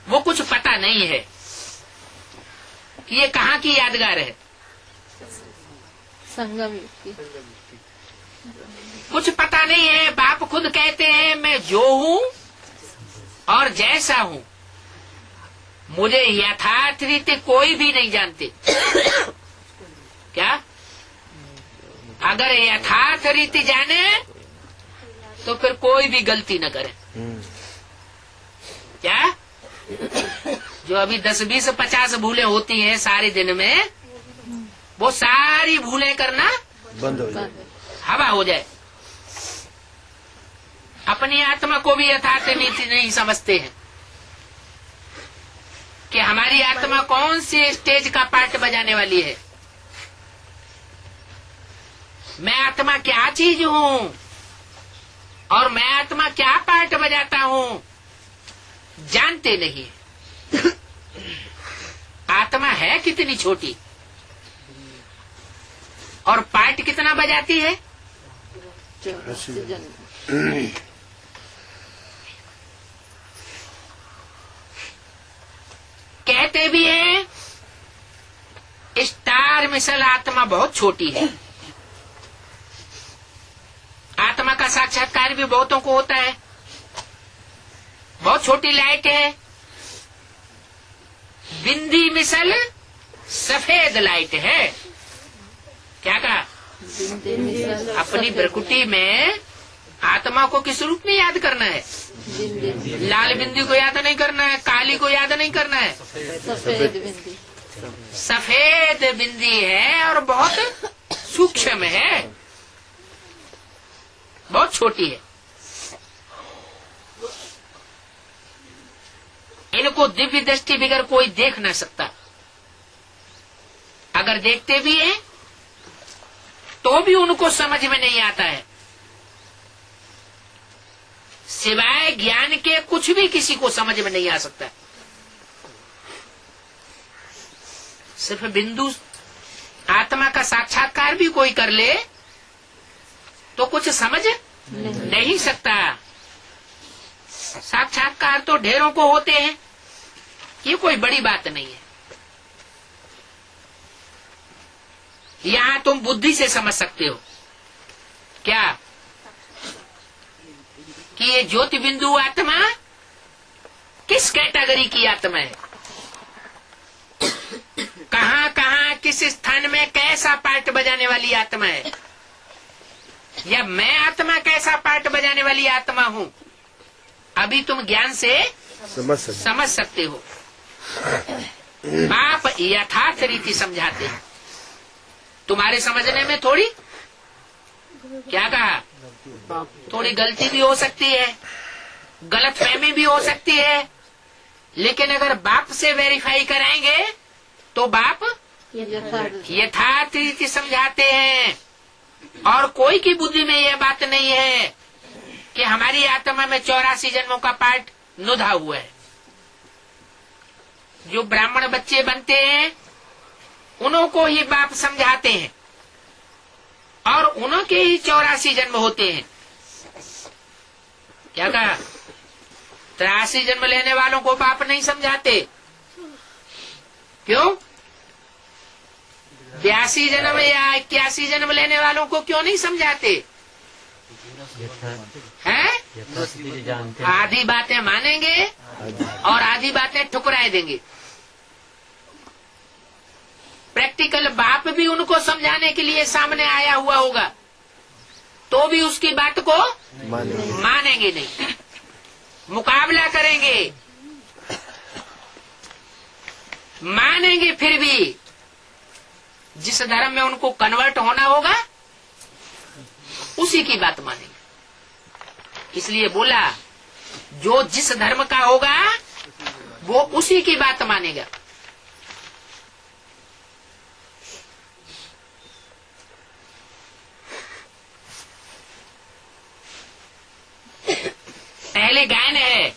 वो कुछ पता नहीं है कि ये कहाँ की यादगार है।
संगम की
कुछ पता नहीं है। बाप खुद कहते हैं मैं जो हूँ और जैसा हूँ मुझे यथार्थ रीति कोई भी नहीं जानते। क्या? अगर यथार्थ रीति जाने तो फिर कोई भी गलती न करे। क्या? जो अभी 10, 20, 50 भूलें होती हैं सारे दिन में, वो सारी भूलें करना
बंद हो जाए,
हवा हो जाए। अपनी आत्मा को भी यथार्थ नीति नहीं समझते हैं कि हमारी आत्मा कौन सी स्टेज का पार्ट बजाने वाली है। मैं आत्मा क्या चीज हूँ और मैं आत्मा क्या पार्ट बजाता हूँ जानते नहीं। आत्मा है कितनी छोटी और पार्ट कितना बजाती है। कहते भी हैं स्टार मिसल आत्मा बहुत छोटी है। आत्मा का साक्षात्कार भी बहुतों को होता है, बहुत छोटी लाइट है। बिंदी मिसल सफेद लाइट है। क्या कहा? अपनी प्रकृति में आत्मा को किस रूप में याद करना है? लाल बिंदी को याद नहीं करना है, काली को याद नहीं करना है,
सफेद बिंदी।
सफेद बिंदी है और बहुत सूक्ष्म है, बहुत छोटी है। इनको दिव्य दृष्टि बगैर कोई देख न सकता। अगर देखते भी हैं तो भी उनको समझ में नहीं आता है। सिवाय ज्ञान के कुछ भी किसी को समझ में नहीं आ सकता। सिर्फ बिंदु आत्मा का साक्षात्कार भी कोई कर ले तो कुछ समझ नहीं सकता। साक्षात्कार तो ढेरों को होते हैं, ये कोई बड़ी बात नहीं है। यहां तुम बुद्धि से समझ सकते हो क्या कि ये ज्योति बिंदु आत्मा किस कैटेगरी की आत्मा है, कहां कहां किस स्थान में कैसा पार्ट बजाने वाली आत्मा है, या मैं आत्मा कैसा पार्ट बजाने वाली आत्मा हूं। अभी तुम ज्ञान से समझ सकते हो। आप यथार्थ रीति समझाते हैं, तुम्हारे समझने में थोड़ी क्या कहा, थोड़ी गलती भी हो सकती है, गलतफहमी भी हो सकती है, लेकिन अगर बाप से वेरीफाई कराएंगे तो बाप यथार्थ रीति समझाते हैं। और कोई की बुद्धि में यह बात नहीं है कि हमारी आत्मा में 84 जन्मों का पार्ट नुधा हुआ है। जो ब्राह्मण बच्चे बनते हैं उन्हों को ही बाप समझाते हैं और उन्हों के ही 84 जन्म होते हैं। क्या कहा? 83 जन्म लेने वालों को बाप नहीं समझाते। क्यों? 82 जन्म या 81 जन्म लेने वालों को क्यों नहीं समझाते हैं? आधी बातें मानेंगे और आधी बातें ठुकराए देंगे। प्रैक्टिकल बाप भी उनको समझाने के लिए सामने आया हुआ होगा तो भी उसकी बात को मानेंगे नहीं, मुकाबला करेंगे। मानेंगे फिर भी जिस धर्म में उनको कन्वर्ट होना होगा उसी की बात मानेंगे। इसलिए बोला जो जिस धर्म का होगा वो उसी की बात मानेगा। पहले गायन है,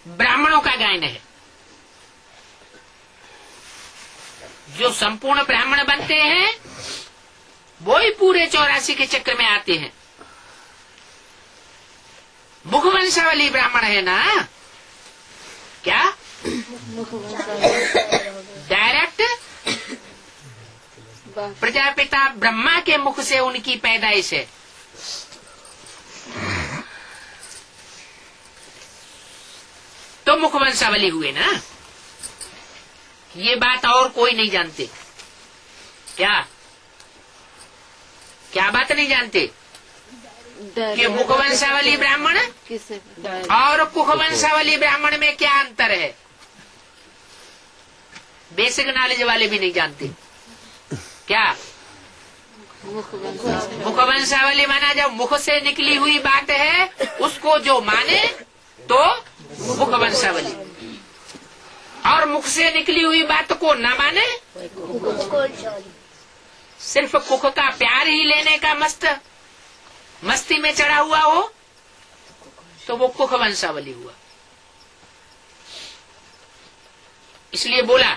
ब्राह्मणों का गायन है। जो संपूर्ण ब्राह्मण बनते हैं वो ही पूरे 84 के चक्र में आते हैं। मुखवंशावली ब्राह्मण है ना क्या? डायरेक्ट प्रजापिता ब्रह्मा के मुख से उनकी पैदाइश है। तो मुखवंशावली हुए ना। ये बात और कोई नहीं जानते। क्या क्या बात नहीं जानते कि मुखवंशावली ब्राह्मण और कुखवंशावली ब्राह्मण में क्या अंतर है? बेसिक नॉलेज वाले भी नहीं जानते। क्या मुखवंशावली माना जब मुख से निकली हुई बात है उसको जो माने तो मुखवंशावली, और मुख से निकली हुई बात को न माने, सिर्फ कुख का प्यार ही लेने का मस्ती में चढ़ा हुआ हो तो वो कुख वंशावली हुआ। इसलिए बोला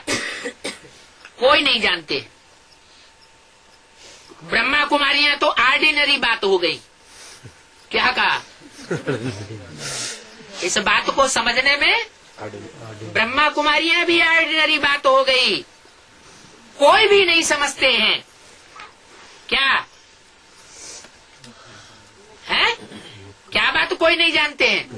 कोई नहीं जानते। ब्रह्मा कुमारियां तो ऑर्डिनरी बात हो गई। क्या कहा? इस बात को समझने में ब्रह्मा कुमारियां भी ऑर्डिनरी बात हो गई, कोई भी नहीं समझते हैं। क्या है? क्या बात कोई नहीं जानते हैं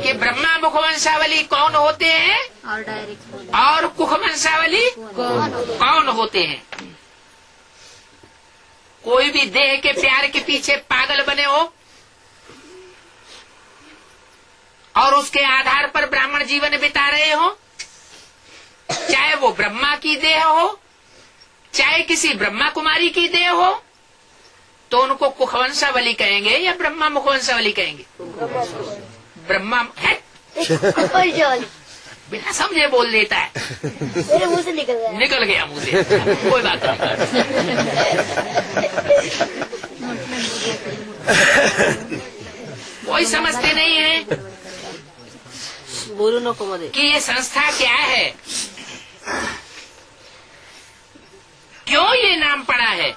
कि ब्रह्मा मुखवंशावली कौन होते हैं
और डायरेक्ट
और कुखवंशावली कौन होते हैं। कोई भी देह के प्यार के पीछे पागल बने हो और उसके आधार पर ब्राह्मण जीवन बिता रहे हो, चाहे वो ब्रह्मा की देह हो चाहे किसी ब्रह्मा कुमारी की देह हो, तो उनको कुखवंशावली कहेंगे या ब्रह्मा मुखवंशावली कहेंगे? ब्रह्मा है बिना समझे बोल देता है,
मेरे मुंह से निकल
गया मुंह से, कोई बात नहीं। कोई समझते नहीं है कि ये संस्था क्या है, क्यों ये नाम पड़ा है।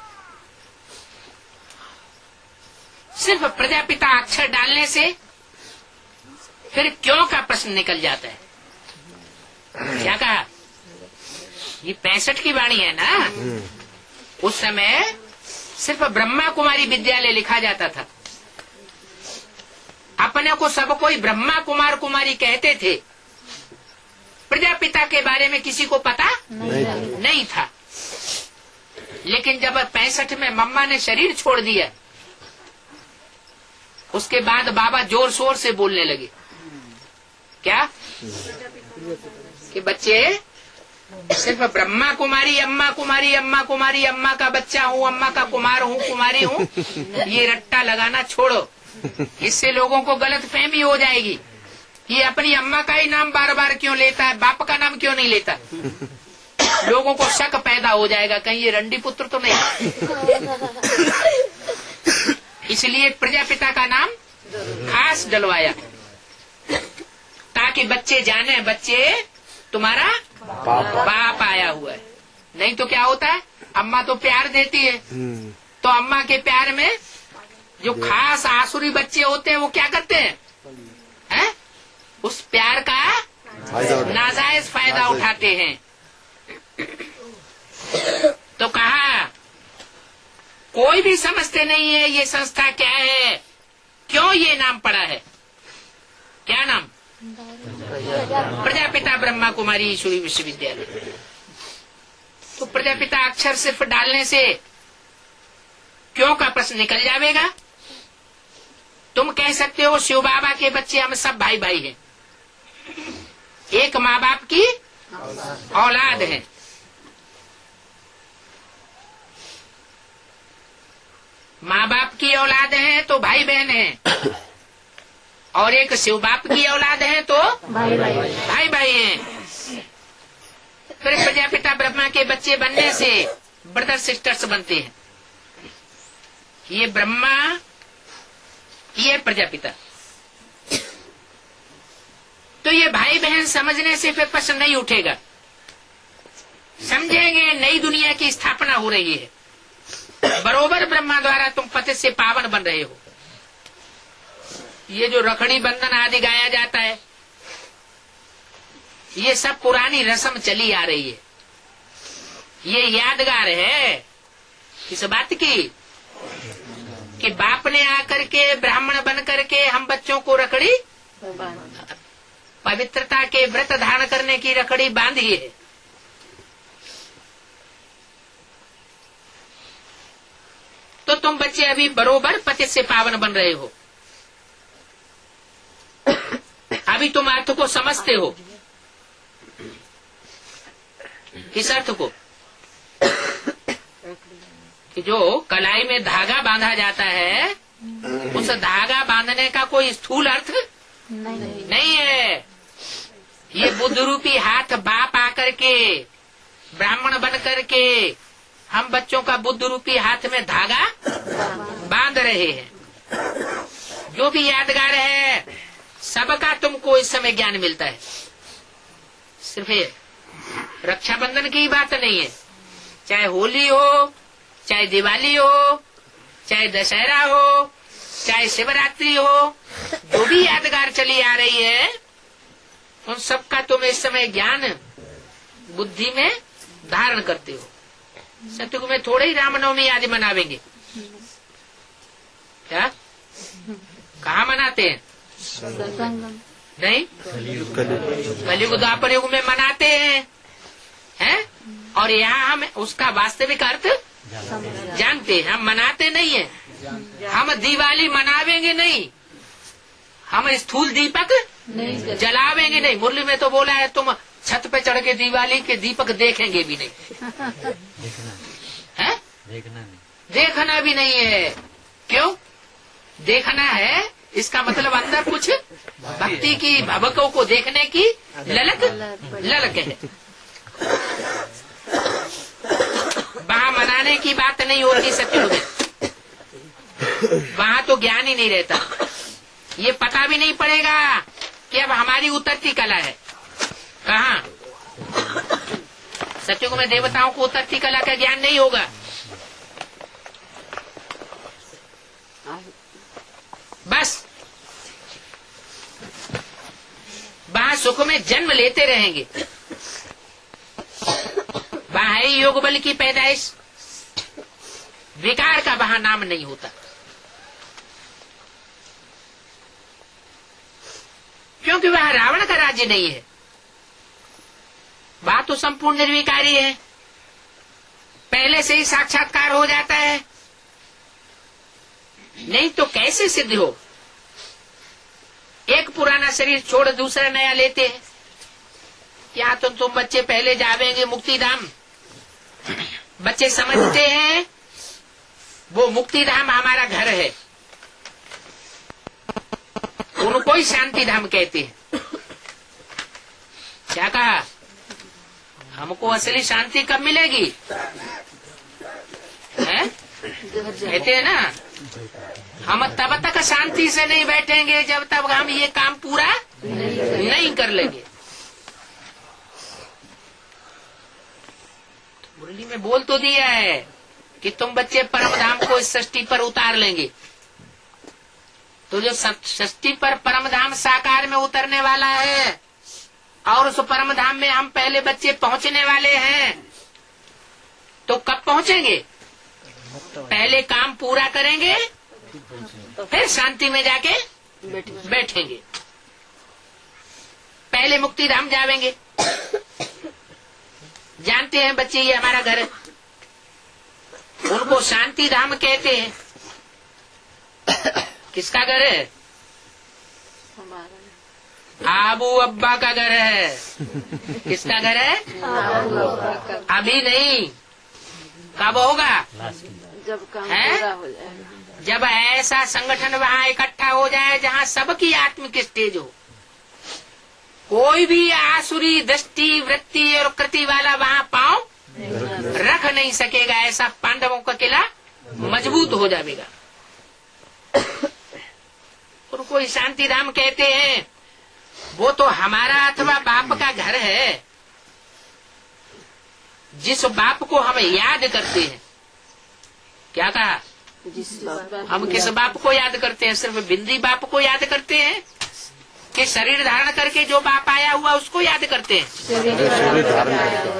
सिर्फ प्रजापिता अक्षर डालने से फिर क्यों का प्रश्न निकल जाता है। क्या कहा? ये 65 की वाणी है ना। उस समय सिर्फ ब्रह्मा कुमारी विद्यालय लिखा जाता था, अपने को सब कोई ब्रह्मा कुमार कुमारी कहते थे, प्रजापिता के बारे में किसी को पता नहीं था। लेकिन जब 65 में मम्मा ने शरीर छोड़ दिया, उसके बाद बाबा जोर शोर से बोलने लगे। क्या कि बच्चे सिर्फ ब्रह्मा कुमारी अम्मा कुमारी अम्मा कुमारी अम्मा का बच्चा हूँ, अम्मा का कुमार हूँ, कुमारी हूँ, ये रट्टा लगाना छोड़ो। इससे लोगों को गलत फहमी हो जाएगी। ये अपनी अम्मा का ही नाम बार बार क्यों लेता है, बाप का नाम क्यों नहीं लेता। लोगों को शक पैदा हो जाएगा, कहीं ये रंडी पुत्र तो नहीं। इसलिए प्रजापिता का नाम खास डलवाया, ताकि बच्चे जाने बच्चे तुम्हारा बाप आया हुआ है। नहीं तो क्या होता है, अम्मा तो प्यार देती है, तो अम्मा के प्यार में जो खास आसुरी बच्चे होते हैं वो क्या करते हैं, है? उस प्यार का नाजायज फायदा उठाते हैं। तो कहा कोई भी समझते नहीं है ये संस्था क्या है, क्यों ये नाम पड़ा है। क्या नाम? प्रजापिता ब्रह्मा कुमारी ईश्वरी विश्वविद्यालय। तो प्रजापिता अक्षर सिर्फ डालने से क्यों का प्रश्न निकल जाएगा। तुम कह सकते हो शिव बाबा के बच्चे हम सब भाई भाई हैं, एक माँ बाप की औलाद है। माँ बाप की औलाद है तो भाई बहन है, और एक शिव बाप की औलाद है तो भाई भाई हैं। फिर प्रजापिता ब्रह्मा के बच्चे बनने से ब्रदर सिस्टर्स बनते हैं। ये ब्रह्मा, ये प्रजापिता। तो ये भाई बहन समझने से फिर प्रश्न नहीं उठेगा। समझेंगे नई दुनिया की स्थापना हो रही है, बरोबर ब्रह्मा द्वारा तुम पति से पावन बन रहे हो। ये जो रखड़ी बंधन आदि गाया जाता है, ये सब पुरानी रस्म चली आ रही है। ये यादगार है किस बात की, कि बाप ने आकर के ब्राह्मण बन करके हम बच्चों को रखड़ी, पवित्रता के व्रत धारण करने की रखड़ी बांधी है। तो तुम बच्चे अभी बरोबर पति से पावन बन रहे हो। अभी तुम अर्थ को समझते हो। किस अर्थ को? कि जो कलाई में धागा बांधा जाता है, उस धागा बांधने का कोई स्थूल अर्थ नहीं है। ये बुद्ध रूपी हाथ बाप आकर के ब्राह्मण बन करके हम बच्चों का बुद्ध रूपी हाथ में धागा बांध रहे हैं। जो भी यादगार है सबका तुमको इस समय ज्ञान मिलता है। सिर्फ रक्षाबंधन की बात नहीं है, चाहे होली हो, चाहे दिवाली हो, चाहे दशहरा हो, चाहे शिवरात्रि हो, जो भी यादगार चली आ रही है उन सबका तुम इस समय ज्ञान बुद्धि में धारण करते हो। सतयुग में थोड़े ही रामनवमी आज मनावेंगे, क्या कहाँ मनाते हैं? नहीं, कलयुग द्वापर युग में मनाते हैं? और यहाँ हम उसका वास्तविक अर्थ जानते हैं। हम मनाते नहीं है। हम दिवाली मनावेंगे नहीं, हम स्थूल दीपक जलावेंगे नहीं। मुरली में तो बोला है तुम छत पे चढ़ के दिवाली के दीपक देखेंगे भी नहीं, है? देखना भी नहीं है। क्यों देखना है? इसका मतलब अंदर कुछ भक्ति की भवकों को देखने की ललक है। वहाँ मनाने की बात नहीं होती सत्युग में, वहाँ तो ज्ञान ही नहीं रहता। ये पता भी नहीं पड़ेगा कि अब हमारी उतरती कला है कहाँ। सत्युग में देवताओं को उतरती कला का ज्ञान नहीं होगा। बस वहाँ सुख में जन्म लेते रहेंगे। वहाँ है योग बल की पैदाइश, विकार का वहाँ नाम नहीं होता। क्योंकि वह रावण का राज्य नहीं है, वह तो संपूर्ण निर्विकारी है। पहले से ही साक्षात्कार हो जाता है, नहीं तो कैसे सिद्ध हो? एक पुराना शरीर छोड़ दूसरा नया लेते हैं। क्या तुम बच्चे पहले जावेंगे मुक्ति धाम? बच्चे समझते हैं वो मुक्ति धाम हमारा घर है, उनको ही शांति धाम कहते हैं। क्या कहा? हमको असली शांति कब मिलेगी? है? कहते हैं ना, हम तब तक शांति से नहीं बैठेंगे जब तक हम ये काम पूरा नहीं कर लेंगे। मुरली में बोल तो दिया है कि तुम बच्चे परम धाम को इस षष्ठी पर उतार लेंगे। तो जो षष्ठी पर परम धाम साकार में उतरने वाला है और उस परम धाम में हम पहले बच्चे पहुंचने वाले हैं, तो कब पहुंचेंगे? पहले काम पूरा करेंगे, फिर शांति में जाके बैठेंगे। पहले मुक्ति धाम जावेंगे। जानते हैं बच्चे ये हमारा घर है, उनको शांति धाम कहते हैं। किसका घर है? आबू अब्बा का घर है। किसका घर है? अभी नहीं, कब होगा?
जब काम पूरा हो जाए,
जब ऐसा संगठन वहाँ इकट्ठा हो जाए जहाँ सबकी आत्मिक स्टेज हो। कोई भी आसुरी दृष्टि वृत्ति और कृति वाला वहाँ पांव रख नहीं सकेगा। ऐसा पांडवों का किला मजबूत हो जाएगा। उनको शांति धाम कहते हैं। वो तो हमारा अथवा बाप का घर है, जिस बाप को हम याद करते हैं। क्या कहा? हम किस बाप को याद करते हैं? सिर्फ बिंदी बाप को याद करते हैं कि शरीर धारण करके जो बाप आया हुआ उसको याद करते हैं?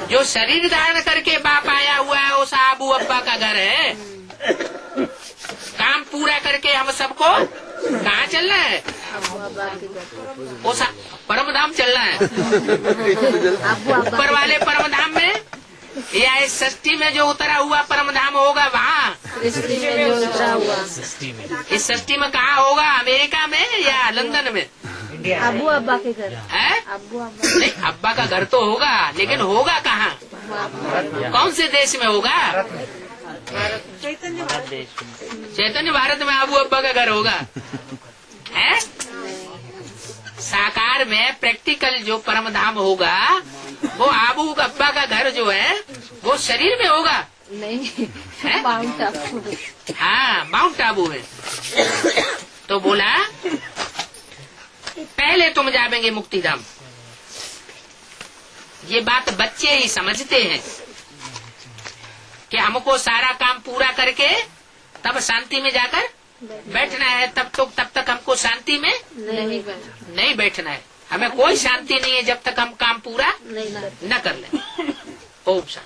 जो शरीर धारण करके बाप आया हुआ है उस आबू अब्बा का घर है। काम पूरा करके हम सबको कहाँ चलना है? उस परम धाम चलना है। ऊपर वाले परम धाम में या इस षष्ठी में जो उतरा हुआ परम धाम होगा वहाँ? इस षष्ठी में कहाँ होगा? अमेरिका में या लंदन में?
अब्बू अब्बा के घर
है?
अब्बू अब्बा
नहीं, अब्बा का घर तो होगा, लेकिन होगा कहाँ? कौन से देश में होगा? चैतन्य भारत में आबू अब्बा का घर होगा। है? साकार में प्रैक्टिकल जो परम धाम होगा वो आबू अब्बा का घर जो है वो शरीर में होगा।
नहीं, माउंट आबू।
हाँ, माउंट आबू है। तो बोला पहले तुम जावेंगे मुक्ति धाम। ये बात बच्चे ही समझते हैं कि हमको सारा काम पूरा करके तब शांति में जाकर बैठना है। तब तक हमको शांति में नहीं बैठना है। हमें कोई शांति नहीं है जब तक हम काम पूरा
नहीं
न कर लें। ओम शांति।